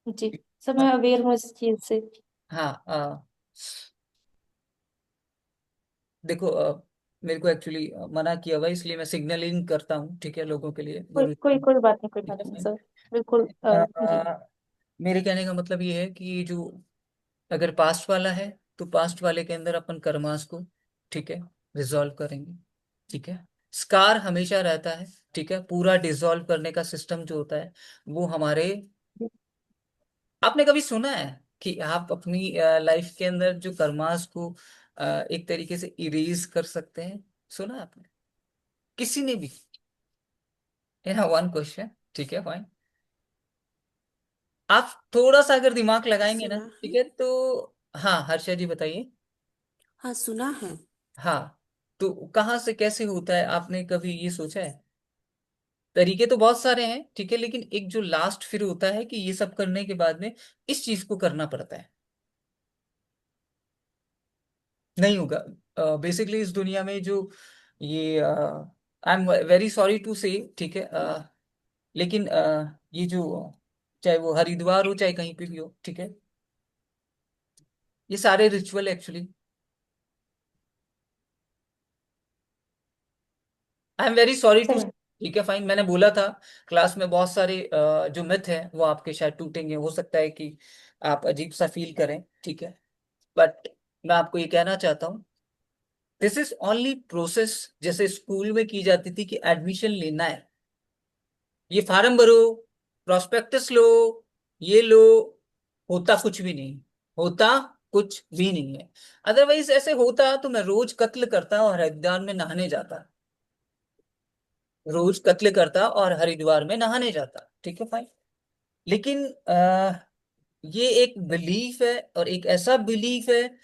D: जी। सब मैं अवेयर हूँ इस चीज से।
A: हाँ, देखो, मेरे को एक्चुअली मना किया हुआ है, इसलिए मैं सिग्नलिंग करता हूँ, ठीक है, लोगों के लिए
D: कोई
A: जरूर,
D: कोई कोई बात नहीं, कोई
A: ठीक
D: बात नहीं
A: है।
D: सर। बिल्कुल जी।
A: मेरे कहने का मतलब ये है कि ये जो, अगर पास्ट वाला है तो पास्ट वाले के अंदर अपन कर्मास को, ठीक है, रिजॉल्व करेंगे, ठीक है। स्कार हमेशा रहता है, ठीक है, पूरा डिसॉल्व करने का सिस्टम जो होता है वो हमारे, आपने कभी सुना है कि आप अपनी लाइफ के अंदर जो कर्मास को एक तरीके से इरेज कर सकते हैं, सुना है आपने? किसी ने भी। है ना, वन क्वेश्चन, ठीक है फाइन। आप थोड़ा सा अगर दिमाग लगाएंगे ना,
E: सुना
A: ठीक
E: है।
A: है, तो हाँ हर्षा जी बताइए।
E: हाँ, सुना है।
A: हाँ, तो कहाँ से कैसे होता है, आपने कभी ये सोचा है? तरीके तो बहुत सारे हैं, ठीक है, लेकिन एक जो लास्ट फिर होता है कि ये सब करने के बाद में इस चीज को करना पड़ता है। नहीं होगा। बेसिकली इस दुनिया में जो ये, I am very sorry to say, ठीक है, लेकिन ये जो, चाहे वो हरिद्वार हो चाहे कहीं पे भी हो, ठीक है, ये सारे ritual actually, I am very sorry to,
D: समझ।
A: ठीक है फाइन, मैंने बोला था क्लास में बहुत सारे जो मिथ है वो आपके शायद टूटेंगे, हो सकता है कि आप अजीब सा फील करें, ठीक है, बट मैं आपको ये कहना चाहता हूँ, दिस इज ओनली प्रोसेस, जैसे स्कूल में की जाती थी कि एडमिशन लेना है, ये फार्म भरो, प्रोस्पेक्टस लो, ये लो, होता कुछ भी नहीं, होता कुछ भी नहीं है। अदरवाइज ऐसे होता तो मैं रोज कत्ल करता और हरिद्वार में नहाने जाता, रोज कत्ल करता और हरिद्वार में नहाने जाता, ठीक है फाइन। लेकिन ये एक बिलीफ है, और एक ऐसा बिलीफ है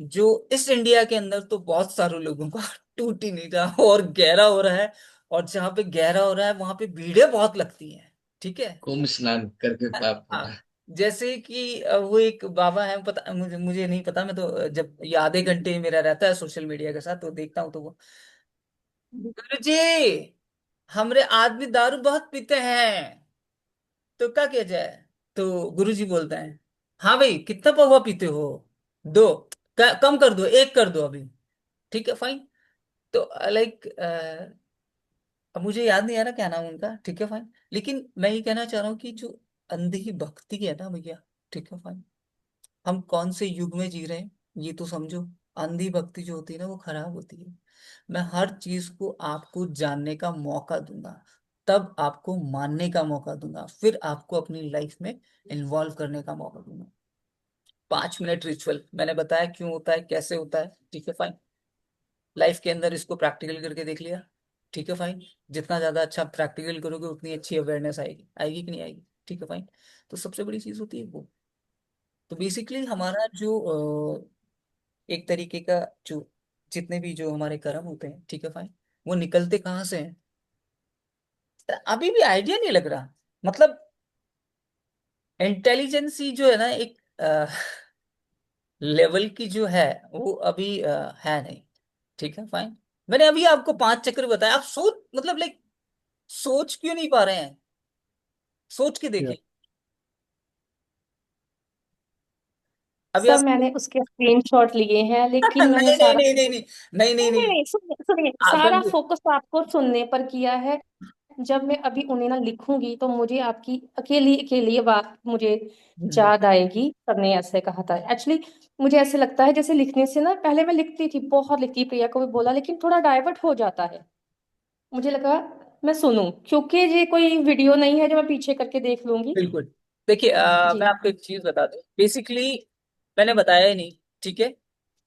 A: जो इस इंडिया के अंदर तो बहुत सारे लोगों का टूट ही नहीं रहा और गहरा हो रहा है, और जहाँ पे गहरा हो रहा है वहां पे भीड़ें बहुत लगती हैं, ठीक है।
B: कुंभ स्नान करके पाप
A: हाँ,
B: धोना।
A: जैसे कि वो एक बाबा है, पता मुझे मुझे नहीं पता, मैं तो जब ये आधे घंटे मेरा रहता है सोशल मीडिया के साथ तो देखता हूँ, तो वो, गुरुजी हमरे आदमी दारू बहुत पीते हैं, तो क्या किया जाए? तो गुरुजी बोलते हैं, हाँ भाई कितना पौवा पीते हो? दो। कम कर दो, एक कर दो अभी, ठीक है फाइन। तो लाइक, अब मुझे याद नहीं आ रहा क्या नाम उनका, ठीक है फाइन, लेकिन मैं ये कहना चाह रहा हूँ कि जो अंधी भक्ति है ना भैया, ठीक है फाइन, हम कौन से युग में जी रहे हैं ये तो समझो। अंधी भक्ति जो होती है ना वो खराब होती है। मैं हर चीज को आपको जानने का मौका दूंगा, तब आपको मानने का मौका दूंगा, फिर आपको अपनी लाइफ में इन्वॉल्व करने का मौका दूंगा। 5 मिनट रिचुअल मैंने बताया क्यों होता है, कैसे होता है, ठीक है फाइन। लाइफ के अंदर इसको प्रैक्टिकल करके देख लिया, ठीक है फाइन। जितना ज्यादा अच्छा प्रैक्टिकल करोगे उतनी अच्छी अवेयरनेस आएगी, आएगी कि नहीं आएगी, ठीक है फाइन। तो सबसे बड़ी चीज होती है वो। तो बेसिकली हमारा जो एक तरीके का जो, जितने भी जो हमारे कर्म होते हैं, ठीक है फाइन, वो निकलते कहाँ से हैं, अभी भी आइडिया नहीं लग रहा। मतलब इंटेलिजेंसी जो है ना एक लेवल की जो है, वो अभी है नहीं, ठीक है फाइन। मैंने अभी आपको 5 चक्र बताया, आप सोच मतलब लाइक सोच क्यों नहीं पा रहे हैं? सोच के
C: Yeah.
A: देखिए। अभी
D: सर
A: आप
D: मैंने उसके स्क्रीनशॉट लिए हैं, लेकिन मैंने
A: नहीं नहीं
D: सारा
A: नहीं नहीं नहीं नहीं नहीं
D: नहीं नहीं
A: नहीं,
D: नहीं, सुनिए सुनिए,
A: आप
D: सारा फोकस आपको सुनने पर किया है। जब मैं अभी उन्हें ना लिखूंगी तो मुझे आपकी अकेली अकेली ये बात मुझे
A: हम्म,
D: याद आएगी, सबने ऐसे कहा था एक्चुअली। मुझे ऐसे लगता है जैसे लिखने से ना, पहले मैं लिखती थी, बहुत लिखती, प्रिया को भी बोला, लेकिन थोड़ा डाइवर्ट हो जाता है। मुझे लगा मैं सुनूं, क्योंकि ये कोई वीडियो नहीं है जो मैं पीछे करके देख लूंगी।
A: बिल्कुल। देखिए, मैं
D: जी।
A: आपको एक चीज बता दूं, बेसिकली मैंने बताया ही नहीं, ठीक है,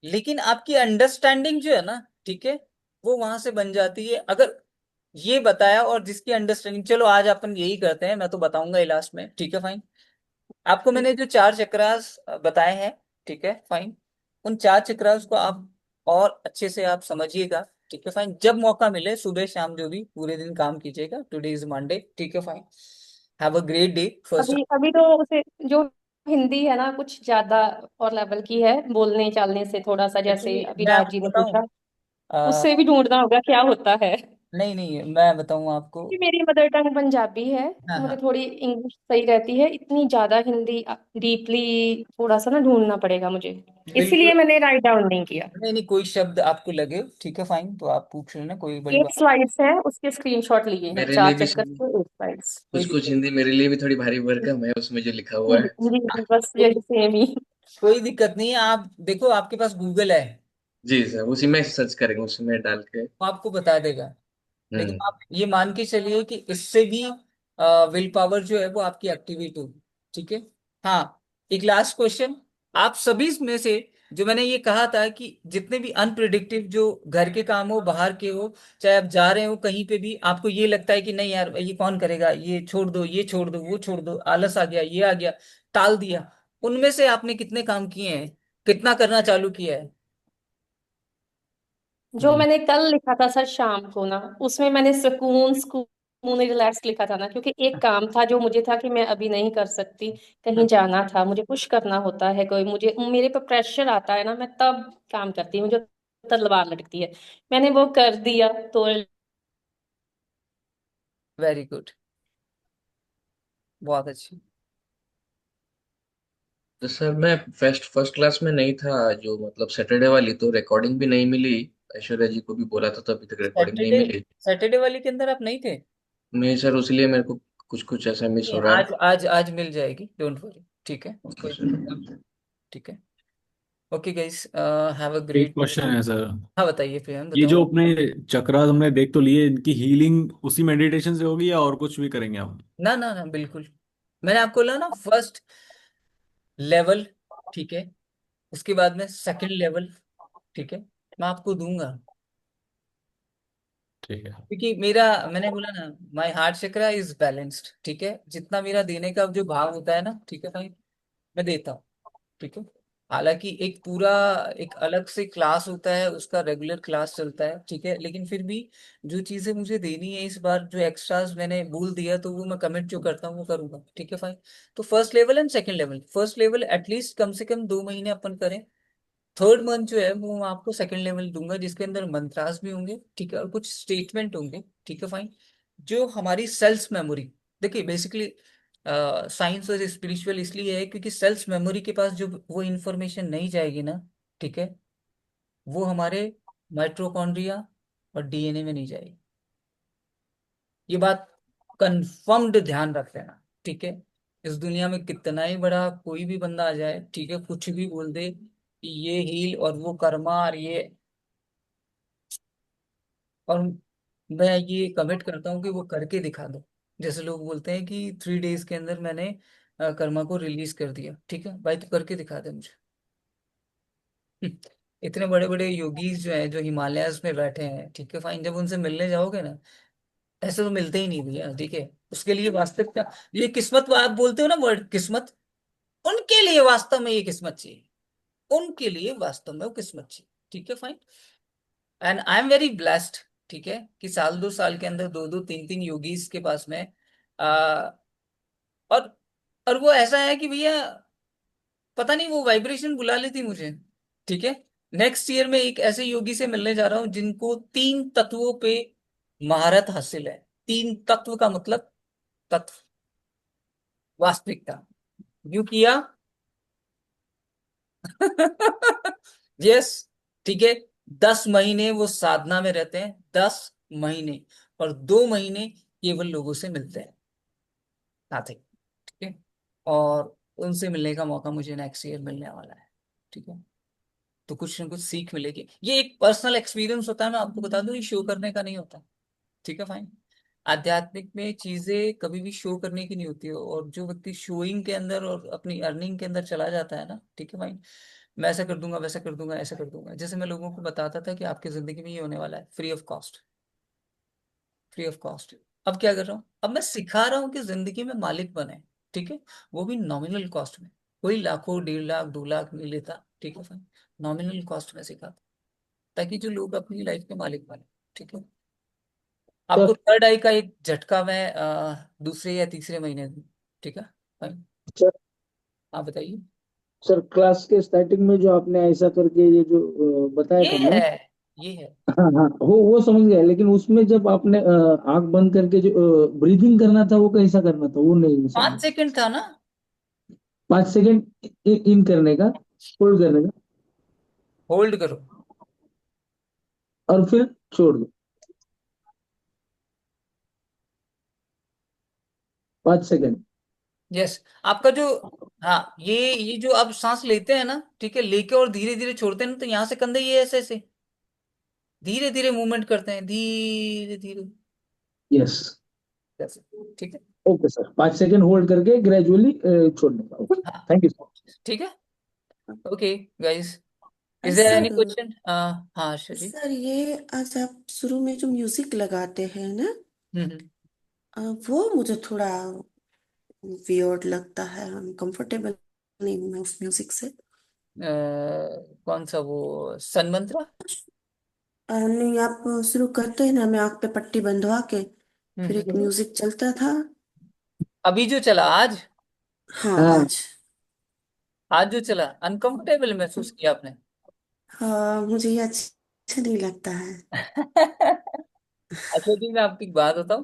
A: लेकिन आपकी अंडरस्टैंडिंग जो है ना, ठीक है, वो वहां से बन जाती है अगर ये बताया, और जिसकी अंडरस्टैंडिंग, चलो आज अपन यही करते हैं, मैं तो बताऊंगा ही लास्ट में, ठीक है फाइन। आपको मैंने जो 4 चक्रास बताए हैं, ठीक है फाइन, उन 4 चक्रास को आप और अच्छे से आप समझिएगा, ठीक है फाइन। जब मौका मिले सुबह शाम जो भी पूरे दिन काम कीजिएगा, टुडे इज मंडे, ठीक है fine. Have a great day first.
D: अभी अभी तो उसे जो हिंदी है ना कुछ ज्यादा और लेवल की है, बोलने चालने से थोड़ा सा, जैसे
A: एक्चुअली मैं
D: अभिराज जी
A: आपको
D: ने
A: बताऊं,
D: पूछा, उससे भी ढूंढना होगा क्या होता है।
A: नहीं नहीं मैं बताऊं आपको।
D: कि मेरी मदर टंग पंजाबी है,
A: हाँ
D: मुझे
A: हाँ,
D: थोड़ी इंग्लिश सही रहती है, इतनी ज्यादा हिंदी डीपली थोड़ा सा ना ढूंढना पड़ेगा मुझे,
A: बिल्कुल।
D: इसीलिए मैंने राइट डाउन नहीं किया।
A: नहीं नहीं, कोई शब्द आपको लगे, ठीक है फाइन, तो आप पूछ लेना, कोई बड़ी
D: एक
A: बात।
D: स्लाइड्स है, उसके स्क्रीनशॉट लिए हैं,
B: मेरे
D: चार
B: लिए भी
D: चक्कर के एक स्लाइड्स।
A: कोई
B: कुछ कुछ
A: दिक्कत,
B: हिंदी मेरे लिए भी थोड़ी भारी भरकम है उसमें जो लिखा हुआ
D: जी
B: है।
D: जी जी, बस
A: कोई
D: यही सेम ही।
A: कोई दिक्कत नहीं है, आप देखो आपके पास गूगल है,
B: जी सर, उसी में सर्च करेंगे, उसी में डाल के।
A: वो आपको बता देगा। लेकिन
B: हम्म।
A: आप ये मान के चलिए कि इससे भी विल पावर जो है वो आपकी एक्टिवेट होगी, ठीक है। हाँ, एक लास्ट क्वेश्चन, आप सभी में से जो मैंने ये कहा था कि जितने भी अनप्रिडिक्टिव जो घर के काम हो, बाहर के हो, चाहे आप जा रहे हो कहीं पे भी, आपको ये लगता है कि नहीं यार ये कौन करेगा, ये छोड़ दो, ये छोड़ दो, वो छोड़ दो, आलस आ गया, ये आ गया, टाल दिया, उनमें से आपने कितने काम किए हैं, कितना करना चालू किया है?
D: जो मैंने कल लिखा था सर शाम को ना, उसमें मैंने सुकून रिलैक्स लिखा था ना, क्योंकि एक काम था जो मुझे था कि मैं अभी नहीं कर सकती, कहीं जाना था, मुझे कुछ करना होता है, कोई मुझे मेरे पर प्रेशर आता है ना, मैं तब काम करती हूँ, मुझे तलवार लटकती है, मैंने वो कर दिया तो।
A: वेरी गुड, बहुत अच्छी।
B: तो सर मैं फर्स्ट फर्स्ट क्लास में नहीं था, जो मतलब सैटरडे वाली तो रिकॉर्डिंग भी नहीं मिली। ऐश्वर्या जी को भी बोला था तो अभी तक रिकॉर्डिंग नहीं
A: सैटरडे,
B: मिली।
A: सैटरडे वाली के अंदर आप नहीं थे?
B: मैं सर उसलिए मेरे को कुछ कुछ ऐसा मिस
A: नहीं,
B: हो रहा है।
A: आज आज आज मिल जाएगी, डोंट वरी, ठीक है,
B: ओके
A: कोई
B: सर।
A: प्रॉब्लम, ठीक है। ओके गाइस, हैव अ
C: एक
A: ग्रेट।
C: क्वेश्चन है सर।
A: हाँ बताइए प्रियम,
C: ये जो
A: बताओ।
C: अपने चक्रा हमने देख तो लिए, इनकी हीलिंग उसी मेडिटेशन से होगी या और कुछ भी करेंगे हम?
A: ना ना ना, बिल्कुल, मैंने आपको बोला ना, फर्स्ट लेवल, ठीक है, उसके बाद में सेकंड लेवल, ठीक है, मैं आपको दूंगा,
C: ठीक है।
A: क्योंकि मेरा, मैंने बोला ना, my heart chakra is balanced, ठीक है, जितना मेरा देने का जो भाव होता है ना, ठीक है भाई, मैं देता हूँ, ठीक है। हालांकि एक पूरा, एक अलग से क्लास होता है, उसका रेगुलर क्लास चलता है, ठीक है, लेकिन फिर भी जो चीजें मुझे देनी है इस बार, जो एक्स्ट्रास मैंने बोल दिया, तो वो मैं कमिट जो करता हूँ वो करूंगा, ठीक है फाइन। तो first level and second level, first level at least कम से कम 2 महीने अपन करें, थर्ड मंथ जो है वो मैं आपको सेकंड लेवल दूंगा, जिसके अंदर मंत्रास भी होंगे, ठीक है, और कुछ स्टेटमेंट होंगे, ठीक है फाइन, जो हमारी सेल्स मेमोरी, देखिए बेसिकली साइंस और स्पिरिचुअल इसलिए है क्योंकि सेल्स मेमोरी के पास जो वो इंफॉर्मेशन नहीं जाएगी ना, ठीक है, वो हमारे माइटोकॉन्ड्रिया और डीएनए में नहीं जाएगी, ये बात कंफर्म्ड ध्यान रख लेना, ठीक है। इस दुनिया में कितना ही बड़ा कोई भी बंदा आ जाए, ठीक है, कुछ भी बोल दे कि ये हील और वो कर्मा और ये, और मैं ये कमिट करता हूँ कि वो करके दिखा दो। जैसे लोग बोलते हैं कि 3 डेज के अंदर मैंने कर्मा को रिलीज कर दिया, ठीक है भाई, तो करके दिखा दे मुझे। इतने बड़े बड़े योगीज जो हैं, जो हिमालयाज में बैठे हैं, ठीक है फाइन, जब उनसे मिलने जाओगे ना, ऐसे तो मिलते ही नहीं भैया, ठीक है। उसके लिए वास्तविकता, ये किस्मत आप बोलते हो ना वर्ड किस्मत, उनके लिए वास्तव में ये किस्मत चाहिए, उनके लिए वास्तव में वो किस्मत चाहिए, ठीक है fine. And I am very blessed, ठीक है, कि साल 2 साल के अंदर दो दो तीन तीन योगीज के पास में आ, और और वो ऐसा है कि भैया, पता नहीं वो वाइब्रेशन बुला लेती मुझे, ठीक है। नेक्स्ट ईयर में एक ऐसे योगी से मिलने जा रहा हूँ जिनको 3 तत्वों पे महारत हासिल है। 3 तत्व का मतलब, तत्व, वास्तविकता, यू किया। यस, ठीक है। 10 महीने वो साधना में रहते हैं, 10 महीने, और 2 महीने केवल लोगों से मिलते हैं, नाथिंग, ठीक है। और उनसे मिलने का मौका मुझे नेक्स्ट ईयर मिलने वाला है, ठीक है। तो कुछ ना कुछ सीख मिलेगी, ये एक पर्सनल एक्सपीरियंस होता है, मैं आपको बता दूं, ये शो करने का नहीं होता, ठीक है फाइन। आध्यात्मिक में चीजें कभी भी शो करने की नहीं होती है, और जो व्यक्ति शोइंग के अंदर और अपनी अर्निंग के अंदर चला जाता है ना, ठीक है फाइन, मैं ऐसा कर दूंगा, वैसा कर दूंगा, ऐसा कर दूंगा, जैसे मैं लोगों को बताता था कि आपकी जिंदगी में ये होने वाला है, free of cost, free of cost. अब क्या कर रहा हूँ, अब मैं सिखा रहा हूँ कि जिंदगी में मालिक बने, ठीक है, वो भी नॉमिनल कॉस्ट में, कोई लाखों 1.5 लाख 2 लाख नहीं लेता, ठीक है फाइन, नॉमिनल कॉस्ट में सिखाता, ताकि जो लोग अपनी लाइफ के मालिक बने, ठीक है। आपको
F: सर
A: थर्ड आई का एक झटका मैं दूसरे या तीसरे महीने दूं, ठीक है फाइन।
F: सर
A: हाँ बताइए।
F: सर क्लास के स्टार्टिंग में जो आपने ऐसा करके ये जो बताया
A: ये
F: था ना।
A: है, ये है,
F: हाँ हाँ, वो समझ गया, लेकिन उसमें जब आपने आंख बंद करके जो ब्रीदिंग करना था वो कैसा करना था, वो नहीं
A: 5
F: समझ।
A: सेकंड था ना।
F: 5 सेकंड इन करने का, होल्ड करने का,
A: होल्ड करो,
F: और फिर छोड़ दो। 5 सेकंड।
A: यस, आपका जो, हाँ ये जो आप सांस लेते हैं ना, ठीक है, लेके और धीरे धीरे छोड़ते हैं ना, तो यहाँ से कंधे ये ऐसे ऐसे धीरे धीरे मूवमेंट करते हैं, धीरे धीरे,
F: यस।
A: ऐसे, ठीक है।
F: ओके सर, 5 सेकंड होल्ड करके ग्रेजुअली छोड़ने का। ओके,
A: हाँ,
F: थैंक यू सर।
A: ठीक है, okay guys, is there any
E: sir
A: question? हाँ हर्षद जी।
E: सर ये आज आप शुरू में जो म्यूजिक लगाते हैं ना,
A: हम्म।
E: वो मुझे थोड़ा वियर्ड लगता है, कंफर्टेबल नहीं हूँ मैं उस म्यूजिक से।
A: कौन सा, वो सन मंत्रा?
E: नहीं, आप शुरू करते हैं ना, मैं आँख पे पट्टी बंधवा के फिर एक
A: हम्म।
E: म्यूजिक चलता था।
A: अभी जो चला आज,
E: हाँ
F: हाँ।
E: आज।
A: आज जो चला, अनकंफर्टेबल महसूस किया आपने?
E: हाँ मुझे ये अच्छा नहीं लगता है।
A: अच्छा जी, मैं आपकी एक बात बताऊं,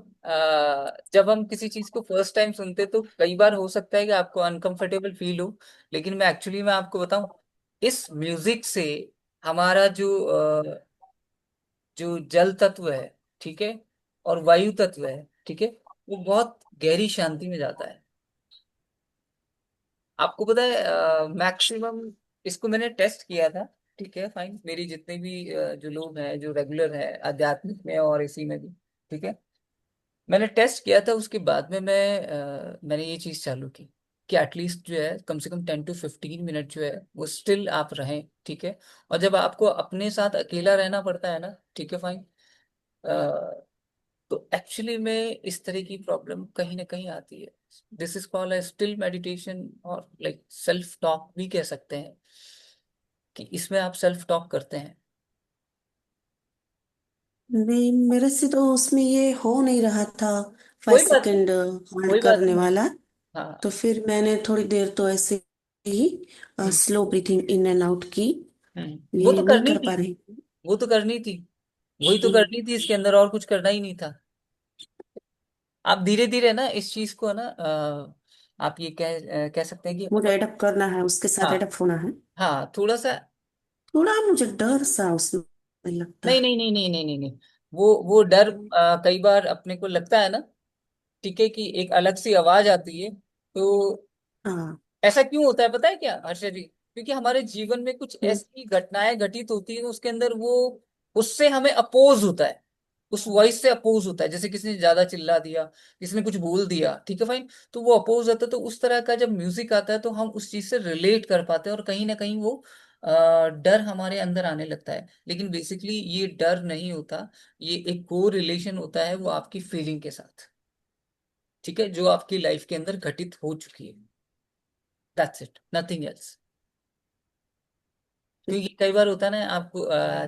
A: जब हम किसी चीज को फर्स्ट टाइम सुनते तो कई बार हो सकता है कि आपको अनकंफर्टेबल फील हो, लेकिन मैं आपको बताऊं, इस म्यूजिक से हमारा जो जल तत्व है, ठीक है, और वायु तत्व है, ठीक है, वो बहुत गहरी शांति में जाता है। आपको पता है, मैक्सिमम इसको मैंने टेस्ट किया था, ठीक है, फाइन, मेरी जितने भी जो लोग हैं जो रेगुलर है आध्यात्मिक में और इसी में भी, ठीक है, मैंने टेस्ट किया था, उसके बाद में मैंने ये चीज चालू की कि एटलीस्ट जो है कम से कम 10 to 15 मिनट जो है वो स्टिल आप रहें, ठीक है। और जब आपको अपने साथ अकेला रहना पड़ता है ना, ठीक है, फाइन, तो एक्चुअली में इस तरह की प्रॉब्लम कहीं ना कहीं आती है। This is called a still meditation, और लाइक सेल्फ टॉक भी कह सकते हैं, कि इसमें आप सेल्फ टॉक करते हैं।
E: नहीं, मेरे से तो उसमें ये हो नहीं रहा था, फाइव
A: कोई बात नहीं,
E: सेकेंड होल्ड
A: कोई बात
E: करने
A: नहीं।
E: वाला।
A: हाँ।
E: तो फिर मैंने थोड़ी देर तो ऐसे ही
A: hmm.
E: Slow breathing in and out की।
A: वो
E: ये
A: तो
E: नहीं
A: करनी
E: कर
A: थी,
E: पा रही।
A: वो तो करनी थी, वही तो
E: हम्म,
A: करनी थी, इसके अंदर और कुछ करना ही नहीं था। आप धीरे धीरे ना इस चीज को ना, आप ये कह सकते हैं कि,
E: मुझे एडप्ट करना है, उसके साथ
A: हाँ,
E: एडप्ट होना है।
A: हाँ थोड़ा सा।
E: थोड़ा मुझे डर सा उसमें लगता
A: नहीं
E: है।
A: नहीं नहीं नहीं नहीं नहीं नहीं, वो डर कई बार अपने को लगता है ना, ठीक है, कि एक अलग सी आवाज आती है, तो
E: हाँ
A: ऐसा क्यों होता है पता है क्या हर्षद जी? क्योंकि हमारे जीवन में कुछ
E: हम्म,
A: ऐसी घटनाएं घटित होती है, उसके अंदर वो, उससे हमें अपोज होता है, उस वॉइस से अपोज होता है, जैसे किसी ने ज्यादा चिल्ला दिया, किसी ने कुछ बोल दिया, ठीक है फाइन, तो वो अपोज होता है, तो उस तरह का जब म्यूजिक आता है तो हम उस चीज से रिलेट कर पाते हैं, और कहीं ना कहीं वो डर हमारे अंदर आने लगता है, लेकिन बेसिकली ये डर नहीं होता, ये एक को रिलेशन होता है वो आपकी फीलिंग के साथ, ठीक है, जो आपकी लाइफ के अंदर घटित हो चुकी है। That's it, nothing else. क्योंकि कई बार होता है ना, आपको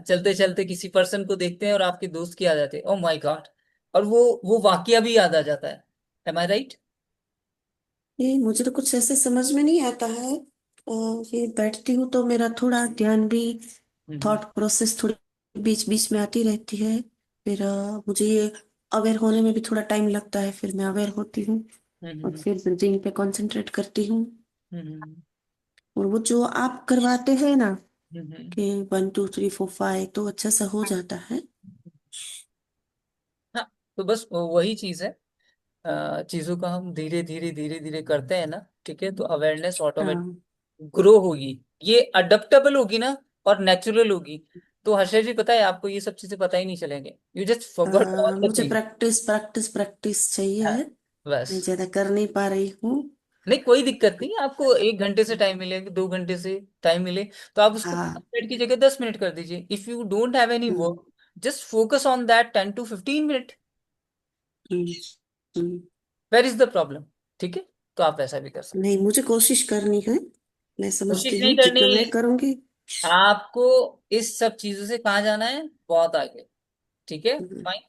A: चलते चलते किसी पर्सन को देखते हैं और आपके दोस्त की याद आती है, ओ माय गॉड, और वो वाकया भी याद आ जाता है। एम आई राइट?
E: ये मुझे तो कुछ ऐसे समझ में नहीं आता है। ये बैठती हूँ तो मेरा थोड़ा ध्यान भी,
A: हम्म।
E: थॉट प्रोसेस थोड़ी बीच बीच में आती रहती है। फिर मुझे ये अवेयर होने में भी थोड़ा टाइम लगता है, फिर मैं अवेयर होती हूँ और
A: हम्म।
E: फिर ब्रीदिंग पे कंसंट्रेट करती हूँ।
A: हम्म।
E: और वो जो आप करवाते हैं ना
A: हम्म।
E: कि 1 2 3 4 5, तो अच्छा सा हो जाता है।
A: हाँ, तो बस वही चीज है, चीजों का हम धीरे धीरे धीरे धीरे करते हैं ना, ठीक है, तो अवेयरनेस ऑटोमेटिक
E: हाँ
A: ग्रो होगी, ये अडेप्टेबल होगी ना, और नेचुरल होगी। तो हर्षद जी, पता है आपको ये सब चीजें पता ही नहीं चलेंगे, you just forgot all the
E: मुझे
A: थिंग।
E: प्रैक्टिस प्रैक्टिस प्रैक्टिस
A: हाँ,
E: चाहिए।
A: बस।
E: मैं ज्यादा कर नहीं पा रही हूँ।
A: नहीं, कोई दिक्कत नहीं, आपको 1 घंटे से टाइम मिले, 2 घंटे से टाइम मिले, तो आप उसको
E: हाँ
A: 5 मिनट की जगह 10 मिनट कर दीजिए, if you don't have any
E: hmm,
A: work, just focus on that 10 to 15 minute.
E: Hmm, hmm.
A: Where is the problem? ठीक है, तो आप ऐसा भी कर सकते
E: नहीं, मुझे कोशिश करनी है। मैं
A: हैं। कोशिश
E: समझती
A: नहीं
E: हूँ
A: करनी,
E: जितना मैं करूंगी।
A: आपको इस सब चीजों से कहाँ जाना है, बहुत आगे, ठीक है,
E: हम्म,
A: फाइन।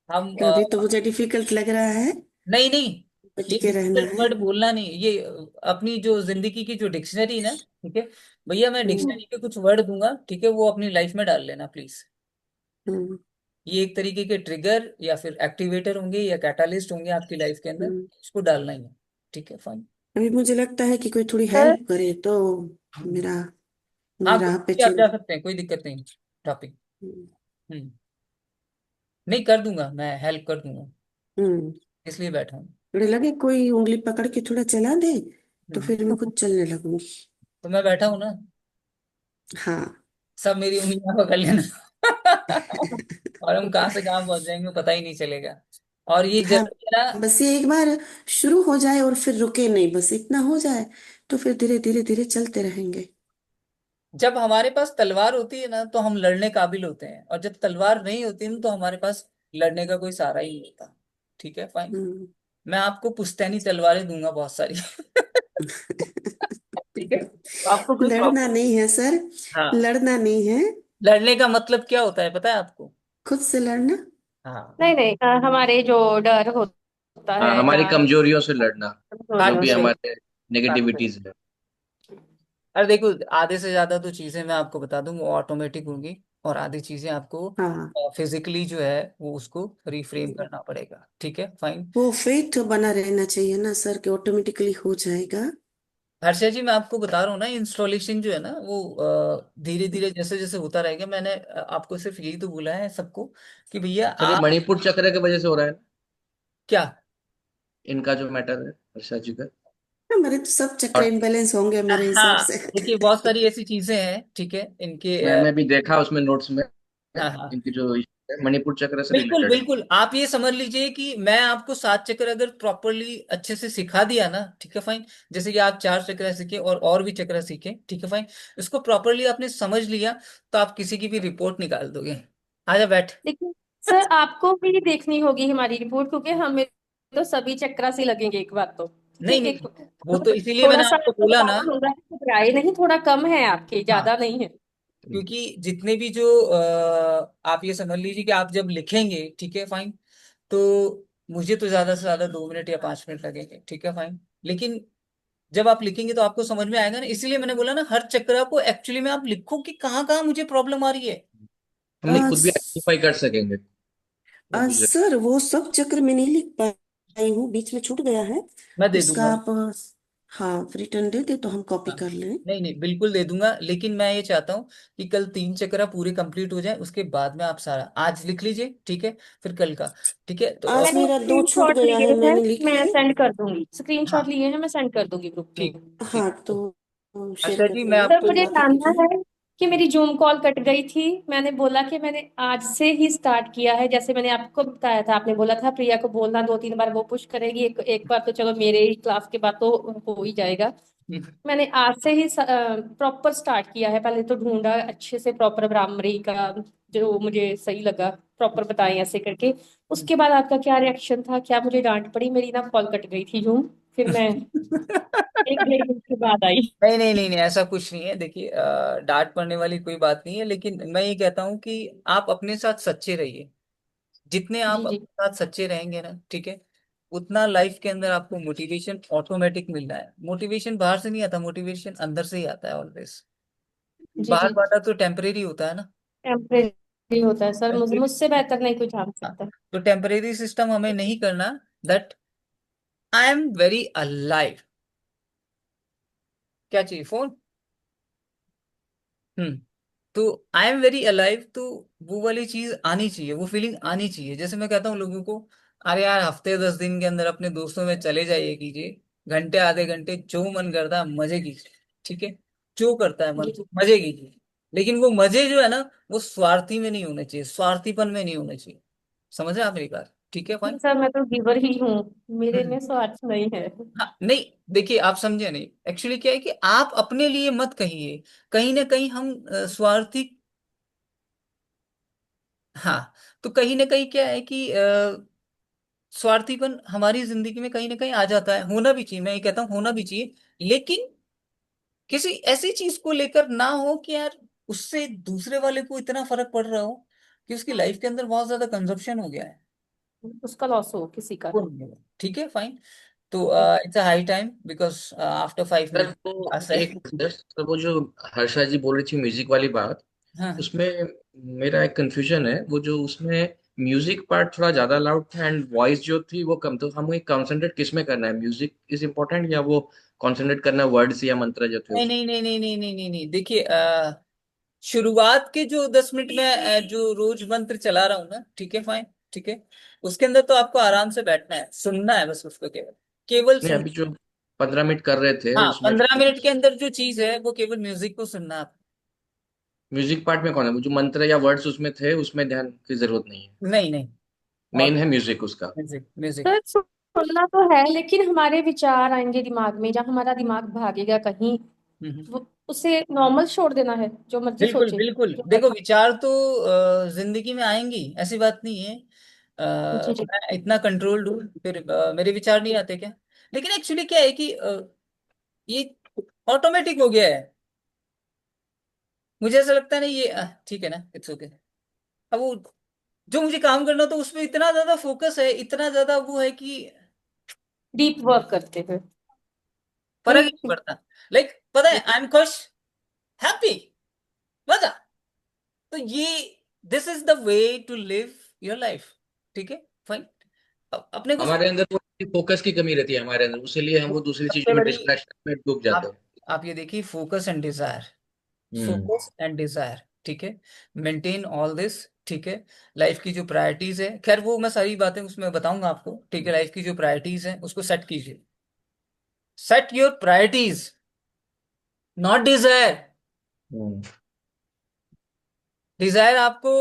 A: हम
E: अभी तो मुझे डिफिकल्ट लग रहा है।
A: नहीं नहीं, ये
E: टिके रहना
A: डिफिकल्ट
E: है।
A: वर्ड बोलना नहीं, ये अपनी जो जिंदगी की जो डिक्शनरी ना, ठीक है, भैया मैं
E: हम्म,
A: डिक्शनरी के कुछ वर्ड दूंगा, ठीक है, वो अपनी लाइफ में डाल लेना प्लीज।
E: हम्म,
A: ये एक तरीके के ट्रिगर या फिर एक्टिवेटर होंगे या कैटालिस्ट होंगे आपकी लाइफ के अंदर,
E: हम्म।
A: उसको डालना ही है, ठीक है, फाइन।
E: अभी मुझे लगता है कि कोई थोड़ी हेल्प करे तो मेरा
A: हाँ,
E: मेरा पे
A: आप
E: चल।
A: जा सकते हैं, कोई दिक्कत नहीं, टॉपिक।
E: हम्म,
A: हम्म। नहीं, कर दूंगा, मैं हेल्प कर दूंगा,
E: हम्म।
A: इसलिए बैठा हूँ।
E: थोड़े लगे कोई उंगली पकड़ के थोड़ा चला दे तो फिर मैं
A: हम्म।
E: खुद चलने लगूंगी।
A: तो मैं बैठा हूँ ना,
E: हाँ
A: सब मेरी उंगलियां पकड़ लेना और हम कहाँ से कहाँ पहुंच जाएंगे पता ही नहीं चलेगा, और ये
E: हाँ,
A: जरूरी है ना।
E: बस ये एक बार शुरू हो जाए और फिर रुके नहीं, बस इतना हो जाए तो फिर धीरे धीरे धीरे चलते रहेंगे।
A: जब हमारे पास तलवार होती है ना तो हम लड़ने काबिल होते हैं, और जब तलवार नहीं होती ना तो हमारे पास लड़ने का कोई सहारा ही नहीं होता। ठीक है, फाइन।
E: हम्म।
A: मैं आपको पुश्तैनी तलवारें दूंगा बहुत सारी। ठीक है, तो आपको कोई
E: लड़ना
A: प्रॉब्लम।
E: नहीं है सर,
A: हाँ,
E: लड़ना नहीं है,
A: लड़ने का मतलब क्या होता है पता है आपको?
E: खुद से लड़ना।
A: हाँ,
D: नहीं नहीं, हमारे जो डर होता
B: हाँ,
D: है
B: हमारी
D: या
B: कमजोरियों से लड़ना, जो
D: कमजोरियों
B: भी
A: खाटू
D: से।
B: हमारे
A: खाटू।
B: नेगेटिविटीज है।
A: अरे देखो, आधे से ज्यादा तो चीजें मैं आपको बता दूं वो ऑटोमेटिक होंगी, और आधी चीजें आपको
E: हाँ,
A: फिजिकली जो है वो उसको रिफ्रेम करना पड़ेगा। ठीक है, फाइन।
E: वो फेट बना रहना चाहिए ना सर, कि ऑटोमेटिकली हो जाएगा।
A: हर्षा जी, मैं आपको बता रहा हूँ ना, इंस्टॉलेशन जो है ना वो धीरे धीरे जैसे जैसे होता रहेगा। मैंने आपको सिर्फ यही तो बोला है सबको कि भैया
B: सर ये
A: आप
B: मणिपुर चक्र की वजह से हो रहा है ना,
A: क्या।
B: इनका जो मैटर है हर्षा जी का।
E: हमारे तो सब चक्र
B: और
E: इनबैलेंस होंगे मेरे हिसाब
A: हाँ,
E: से।
A: देखिए बहुत सारी ऐसी चीजें हैं, ठीक है, इनके
B: मैं भी देखा उसमें नोट्स में,
A: हाँ हाँ,
B: इनकी जो issue है, मणिपुर चक्र से
A: बिल्कुल
B: रिलेटेड है।
A: बिल्कुल। आप ये समझ लीजिए कि मैं आपको 7 चक्र अगर प्रॉपरली अच्छे से सिखा दिया ना, ठीक है फाइन, जैसे कि आप 4 चक्र सीखे और भी चक्र सीखे, ठीक है फाइन, इसको प्रॉपरली आपने समझ लिया तो आप किसी की भी रिपोर्ट निकाल दोगे। आजा बैठ।
D: लेकिन सर आपको भी देखनी होगी हमारी रिपोर्ट, क्योंकि हमें तो सभी चक्रा से लगेंगे एक बार तो।
A: नहीं
D: ठीक
A: नहीं,
D: है,
A: वो तो इसीलिए
D: थोड़ा
A: मैंने
D: सा
A: आपको बोला ना।
D: घबराना होगा, घबराए नहीं, थोड़ा कम है आपके,
A: हाँ,
D: ज्यादा नहीं है।
A: क्योंकि जितने भी जो आप ये समझ लीजिए कि आप जब लिखेंगे, ठीक है फाइन, तो मुझे तो ज्यादा से ज्यादा 2 मिनट या 5 मिनट लगेंगे, ठीक है फाइन। लेकिन जब आप लिखेंगे तो आपको समझ में आएगा ना, इसीलिए मैंने बोला ना हर चक्र को एक्चुअली में आप लिखो कि कहाँ कहाँ मुझे प्रॉब्लम आ रही है।
B: हम नहीं
A: लिख,
B: खुद भी आइडेंटिफाई कर सकेंगे, वो भी जरूरी।
E: सर वो सब चक्र में नहीं लिख पाई हूँ, बीच में छूट गया है।
A: मैं दे
E: उसका
A: दूंगा।
E: आप हाँ रिटर्न दे दे तो हम कॉपी
A: हाँ,
E: कर लें।
A: नहीं नहीं, बिल्कुल दे दूंगा, लेकिन मैं ये चाहता हूँ कि कल 3 चक्र पूरे कंप्लीट हो जाए, उसके बाद में आप सारा आज लिख लीजिए, ठीक है, फिर कल का। ठीक है, तो
E: आज
D: मैंने
E: मेरा 2 छूट
D: स्क्रीनशॉट
E: गया
D: लिए
E: है,
D: हैं,
E: मैंने लिख
D: मैं
E: लिए।
D: सेंड कर दूंगी, स्क्रीनशॉट
A: हाँ,
D: लिए हैं, मैं सेंड कर दूंगी ग्रुप में।
A: ठीक ठीक।
E: हाँ तो शेयर
A: अच्छा
E: कर
A: जी, मैं
E: देना
D: सर
A: आपको
D: मुझे
E: बाकी की
D: जानना
E: जो।
D: है कि मेरी जूम कॉल कट गई थी, मैंने बोला कि मैंने आज से ही स्टार्ट किया है, जैसे मैंने आपको बताया था, आपने बोला था प्रिया को बोलना 2-3 बार, वो पुश करेगी, एक बार तो चलो मेरे ही क्लास के बाद तो हो ही जाएगा। मैंने आज से ही प्रॉपर स्टार्ट किया है, पहले तो ढूंढा अच्छे से प्रॉपर ब्राह्मरी का, जो मुझे सही लगा, प्रॉपर बताएं ऐसे करके। उसके बाद आपका क्या रिएक्शन था, क्या मुझे डांट पड़ी? मेरी ना कॉल कट गई थी जूम, फिर मैं 1-1.5 दिन के बाद आई।
A: नहीं नहीं नहीं नहीं, ऐसा कुछ नहीं है। देखिए डांट पड़ने वाली कोई बात नहीं है, लेकिन मैं ये कहता हूँ कि आप अपने साथ सच्चे रहिए। जितने आप
D: जी जी।
A: अपने साथ सच्चे रहेंगे ना, ठीक है, उतना लाइफ के अंदर आपको मोटिवेशन ऑटोमेटिक मिल रहा है। मोटिवेशन बाहर से नहीं आता, मोटिवेशन अंदर से ही आता है ऑलवेज।
D: जी
A: बाहर
D: जी।
A: वाला तो टेम्परेरी होता है ना।
D: टेम्परेरी होता है सर,
A: टेम्परेरी,
D: मुझसे बेहतर नहीं कोई जान सकता।
A: तो टेम्परेरी सिस्टम हमें नहीं करना। That I am very alive. क्या चाहिए फोन? हम्म। तो आई एम वेरी अलाइव, तो वो वाली चीज आनी चाहिए, वो फीलिंग आनी चाहिए। जैसे मैं कहता हूँ लोगों को, अरे यार हफ्ते 10 दिन के अंदर अपने दोस्तों में चले जाइए कीजिए, घंटे आधे घंटे जो मन करता है मजे कीजिए, ठीक है, जो करता है मन
D: जी जी।
A: मजे कीजिए। लेकिन वो मजे जो है ना, वो स्वार्थी में नहीं होने चाहिए, स्वार्थीपन में नहीं होने चाहिए। समझ रहे आप मेरी बात? ठीक है, फाइन।
D: सर मैं तो गिवर ही हूँ, मेरे
A: हम्म।
D: में स्वार्थ नहीं है।
A: हाँ, नहीं, देखिए आप समझे नहीं, एक्चुअली क्या है कि आप अपने लिए मत कहिए, कहीं ना कहीं हम स्वार्थी। हाँ, तो कहीं ना कहीं क्या है कि स्वार्थीपन हमारी जिंदगी में कहीं ना कहीं आ जाता है, होना भी चाहिए, मैं ये कहता हूँ होना भी चाहिए, लेकिन किसी ऐसी चीज को लेकर ना हो कि यार उससे दूसरे वाले को इतना फर्क पड़ रहा हो कि उसकी लाइफ के अंदर बहुत ज्यादा कंजप्शन हो गया है।
D: उसका लॉस हो किसी का।
A: वो नहीं होगा। ठीक है, फाइन। तो
D: जी।
A: It's a high time because after 5 minute
B: sir वो
A: क्लास है।
B: एक जस्ट वो जो हर्षा जी बोल रही थी म्यूजिक वाली बात,
A: हाँ,
B: उसमें मेरा एक कंफ्यूजन है। वो जो उसमें म्यूजिक पार्ट थोड़ा ज्यादा लाउड था एंड वॉइस जो थी वो कम, तो हमें कंसंट्रेट किस में करना है, म्यूजिक इज इम्पोर्टेंट या वो कंसंट्रेट करना वर्ड्स या मंत्र जो थे
A: नहीं
B: उसमें?
A: नहीं नहीं नहीं नहीं नहीं नहीं नहीं, देखिए शुरुआत के जो 10 मिनट में जो रोज मंत्र चला रहा हूँ ना, ठीक है फाइन, ठीक है, उसके अंदर तो आपको आराम से बैठना है, सुनना है बस उसको, केवल केवल
B: नहीं,
A: सुन।
B: अभी जो 15 मिनट कर रहे थे
A: हाँ,
B: उसमें
A: 15 मिनट के अंदर जो चीज है वो केवल म्यूजिक को सुनना है आपको।
B: म्यूजिक पार्ट में कौन है, वो जो मंत्र या वर्ड्स उसमें थे उसमें ध्यान की जरूरत नहीं है,
A: नहीं नहीं, और
B: मेन है म्यूजिक उसका।
A: Music music.
D: सर सुनना तो है, लेकिन हमारे विचार आएंगे दिमाग में, जब हमारा दिमाग भागेगा कहीं,
A: हम्म
D: वो उसे नॉर्मल छोड़ देना है, जो मर्जी
A: बिल्कुल
D: सोचे
A: बिल्कुल,
D: जो
A: देखो विचार तो जिंदगी में आएंगी, ऐसी बात नहीं है।
D: जी जी।
A: मैं इतना कंट्रोल्ड हूँ, फिर मेरे विचार नहीं आते क्या? लेकिन एक्चुअली क्या है कि ये ऑटोमेटिक हो गया है। मुझे ऐसा लगता है ना, ये ठीक है ना, इट्स ओके। अब वो जो मुझे काम करना तो उसमें इतना ज्यादा फोकस है, इतना ज्यादा वो है कि
D: डीप वर्क करते हैं,
A: फर्क ही नहीं
D: नहीं?
A: पड़ता। लाइक पता है, आई एम खुश, हैप्पी, मजा। तो ये this is the way to live your life. ठीक है, फाइन। अपने को
B: हमारे अंदर वो फोकस की कमी रहती है हमारे अंदर, उसीलिए हम वो दूसरी
A: सबसे
B: चीजों में
A: बड़ी,
B: डिस्ट्रैक्शन में डूब जाते
A: आप
B: हैं।
A: आप ये देखिए, focus and desire,
B: hmm.
A: Focus and desire, ठीक है। मेंटेन ऑल दिस, ठीक है। लाइफ की जो प्रायोरिटीज है, खैर वो मैं सारी बातें उसमें बताऊंगा आपको, ठीक है। लाइफ की जो प्रायोरिटीज है उसको सेट कीजिए। Set your priorities, not desire.
B: Hmm.
A: Desire आपको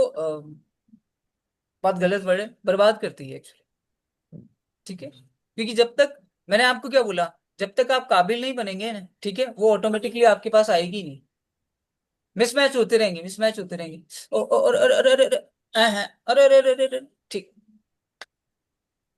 A: बहुत गलत वर्ड है, बर्बाद करती है एक्चुअली, ठीक है। क्योंकि जब तक, मैंने आपको क्या बोला, जब तक आप काबिल नहीं बनेंगे ना, ठीक है, वो ऑटोमेटिकली आपके पास आएगी नहीं। मिसमैच होते रहेंगे, मिसमैच होते रहेंगे। और अरे अरे अरे अरे अरे अरे अरे अरे अरे, ठीक।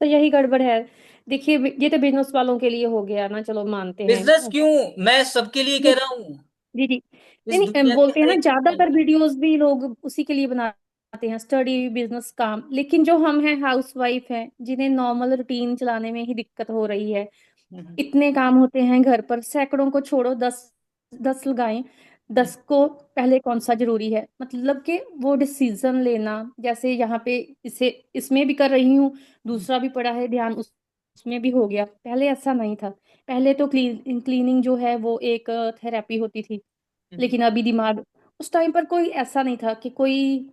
D: तो यही गड़बड़ है। देखिए ये तो बिजनेस वालों के लिए हो गया ना, चलो मानते हैं।
A: बिजनेस क्यों, मैं सबके लिए कह
D: ये
A: रहा हूँ।
D: जी जी।
A: इस
D: नहीं नहीं,
A: दुनिया के
D: बोलते हैं
A: हर
D: ना,
A: एक इंसान
D: ज्यादातर
A: के लिए।
D: वीडियोस भी लोग उसी के लिए बनाते हैं, स्टडी, बिजनेस, काम। लेकिन जो हम हैं, हाउस वाइफ हैं, जिन्हें नॉर्मल रूटीन चलाने में ही दिक्कत हो रही है,
A: हम्म,
D: इतने काम होते हैं घर पर, सैकड़ों को छोड़ो, 10 10 लगाएं,
A: हम्म,
D: 10 को पहले कौन सा जरूरी है, मतलब कि वो डिसीजन लेना। जैसे यहाँ पे इसे इसमें भी कर रही हूँ,
A: हम्म,
D: दूसरा भी पड़ा है ध्यान, उसमें भी हो गया। पहले ऐसा नहीं था। पहले तो क्लीनिंग जो है वो एक थेरेपी होती थी।
A: हम्म,
D: लेकिन अभी दिमाग, उस टाइम पर कोई ऐसा नहीं था कि कोई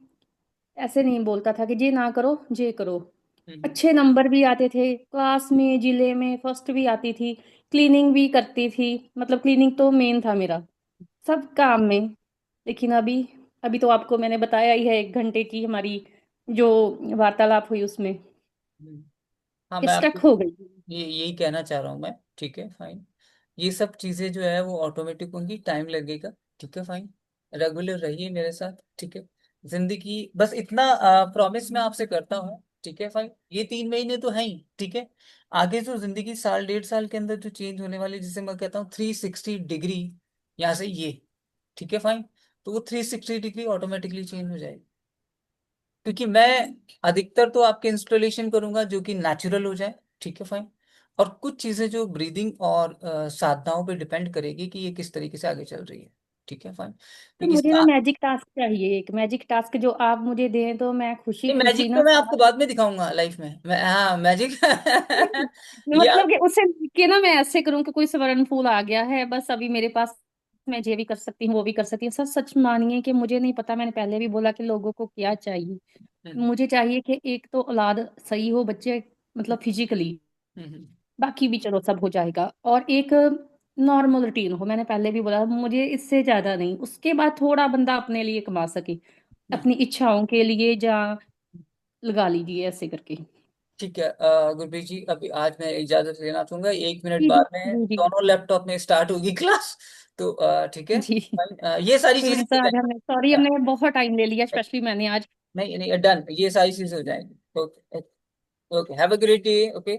D: ऐसे नहीं बोलता था कि ये ना करो, ये करो।
A: हम्म,
D: अच्छे नंबर भी आते थे क्लास में, जिले में फर्स्ट भी आती थी, क्लीनिंग भी करती थी, मतलब क्लीनिंग तो मेन था मेरा सब काम में। लेकिन अभी, अभी तो आपको मैंने बताया ही है, 1 घंटे की हमारी जो वार्तालाप हुई उसमें
A: हम्म। हाँ,
D: कि
A: मैं
D: स्टक
A: आपको
D: हो गई।
A: ये यही कहना चाह रहा हूँ मैं, ठीक है, फाइन। ये सब चीजें जो है वो ऑटोमेटिक होंगी, टाइम लगेगा, ठीक है, फाइन। रेगुलर रहिए मेरे साथ, ठीक है। जिंदगी बस इतना प्रॉमिस मैं आपसे करता हूँ, ठीक है, फाइन। ये 3 महीने तो है ही, ठीक है। आगे जो जिंदगी साल 1.5 साल के अंदर जो चेंज होने वाली, जिसे मैं कहता हूँ 360 डिग्री, यहाँ से ये, ठीक है, फाइन। तो वो 360 डिग्री ऑटोमेटिकली चेंज हो जाएगी। क्योंकि मैं अधिकतर तो आपके इंस्टॉलेशन करूंगा जो कि नेचुरल हो जाए, ठीक है, फाइन। और कुछ चीजें जो ब्रीदिंग और साधनाओं पे डिपेंड करेगी कि ये किस तरीके से आगे चल रही है, ठीक है, फाइन।
D: तो
A: क्योंकि
D: मुझे ना मैजिक टास्क चाहिए, एक मैजिक टास्क जो आप मुझे दें तो मैं खुशी
A: ये
D: खुशी
A: मैजिक
D: ना
A: तो मैं
D: सारा।
A: आपको बाद में दिखाऊंगा लाइफ में, मैं, हाँ, मैजिक ये
D: मतलब कि उससे के ना मैं ऐसे करूं कि कोई स्वर्ण फूल आ गया है बस अभी मेरे पास, मैं ये भी कर सकती हूँ, वो भी कर सकती हूँ। सच सच मानिए कि मुझे नहीं पता, मैंने पहले भी बोला कि लोगों को क्या चाहिए।
A: हम्म,
D: मुझे चाहिए कि एक तो औलाद सही हो, बच्चे मतलब फिजिकली,
A: हम्म,
D: बाकी भी चलो सब हो जाएगा, और एक नॉर्मल रूटीन हो। मैंने पहले भी बोला मुझे इससे ज्यादा नहीं, उसके बाद थोड़ा बंदा अपने लिए कमा सके,
A: हम्म।
D: अपनी इच्छाओं के लिए, जहाँ लगा लीजिए ऐसे करके।
A: ठीक है, गुरप्रीत जी, अभी आज मैं इजाजत लेना चाहूंगा, 1 मिनट
D: जी जी
A: बाद में
D: जी जी
A: दोनों लैपटॉप में स्टार्ट होगी क्लास। तो ठीक है,
D: जी।
A: fine, ये सारी चीजें
D: थोड़ा
A: हो
D: सा आज हमने, सॉरी
A: जाएंगी।
D: हमने बहुत टाइम ले लिया, स्पेशली मैंने आज।
A: नहीं नहीं, डन, ये सारी चीजें हो जाएंगी। Okay, okay, have a great day. Okay.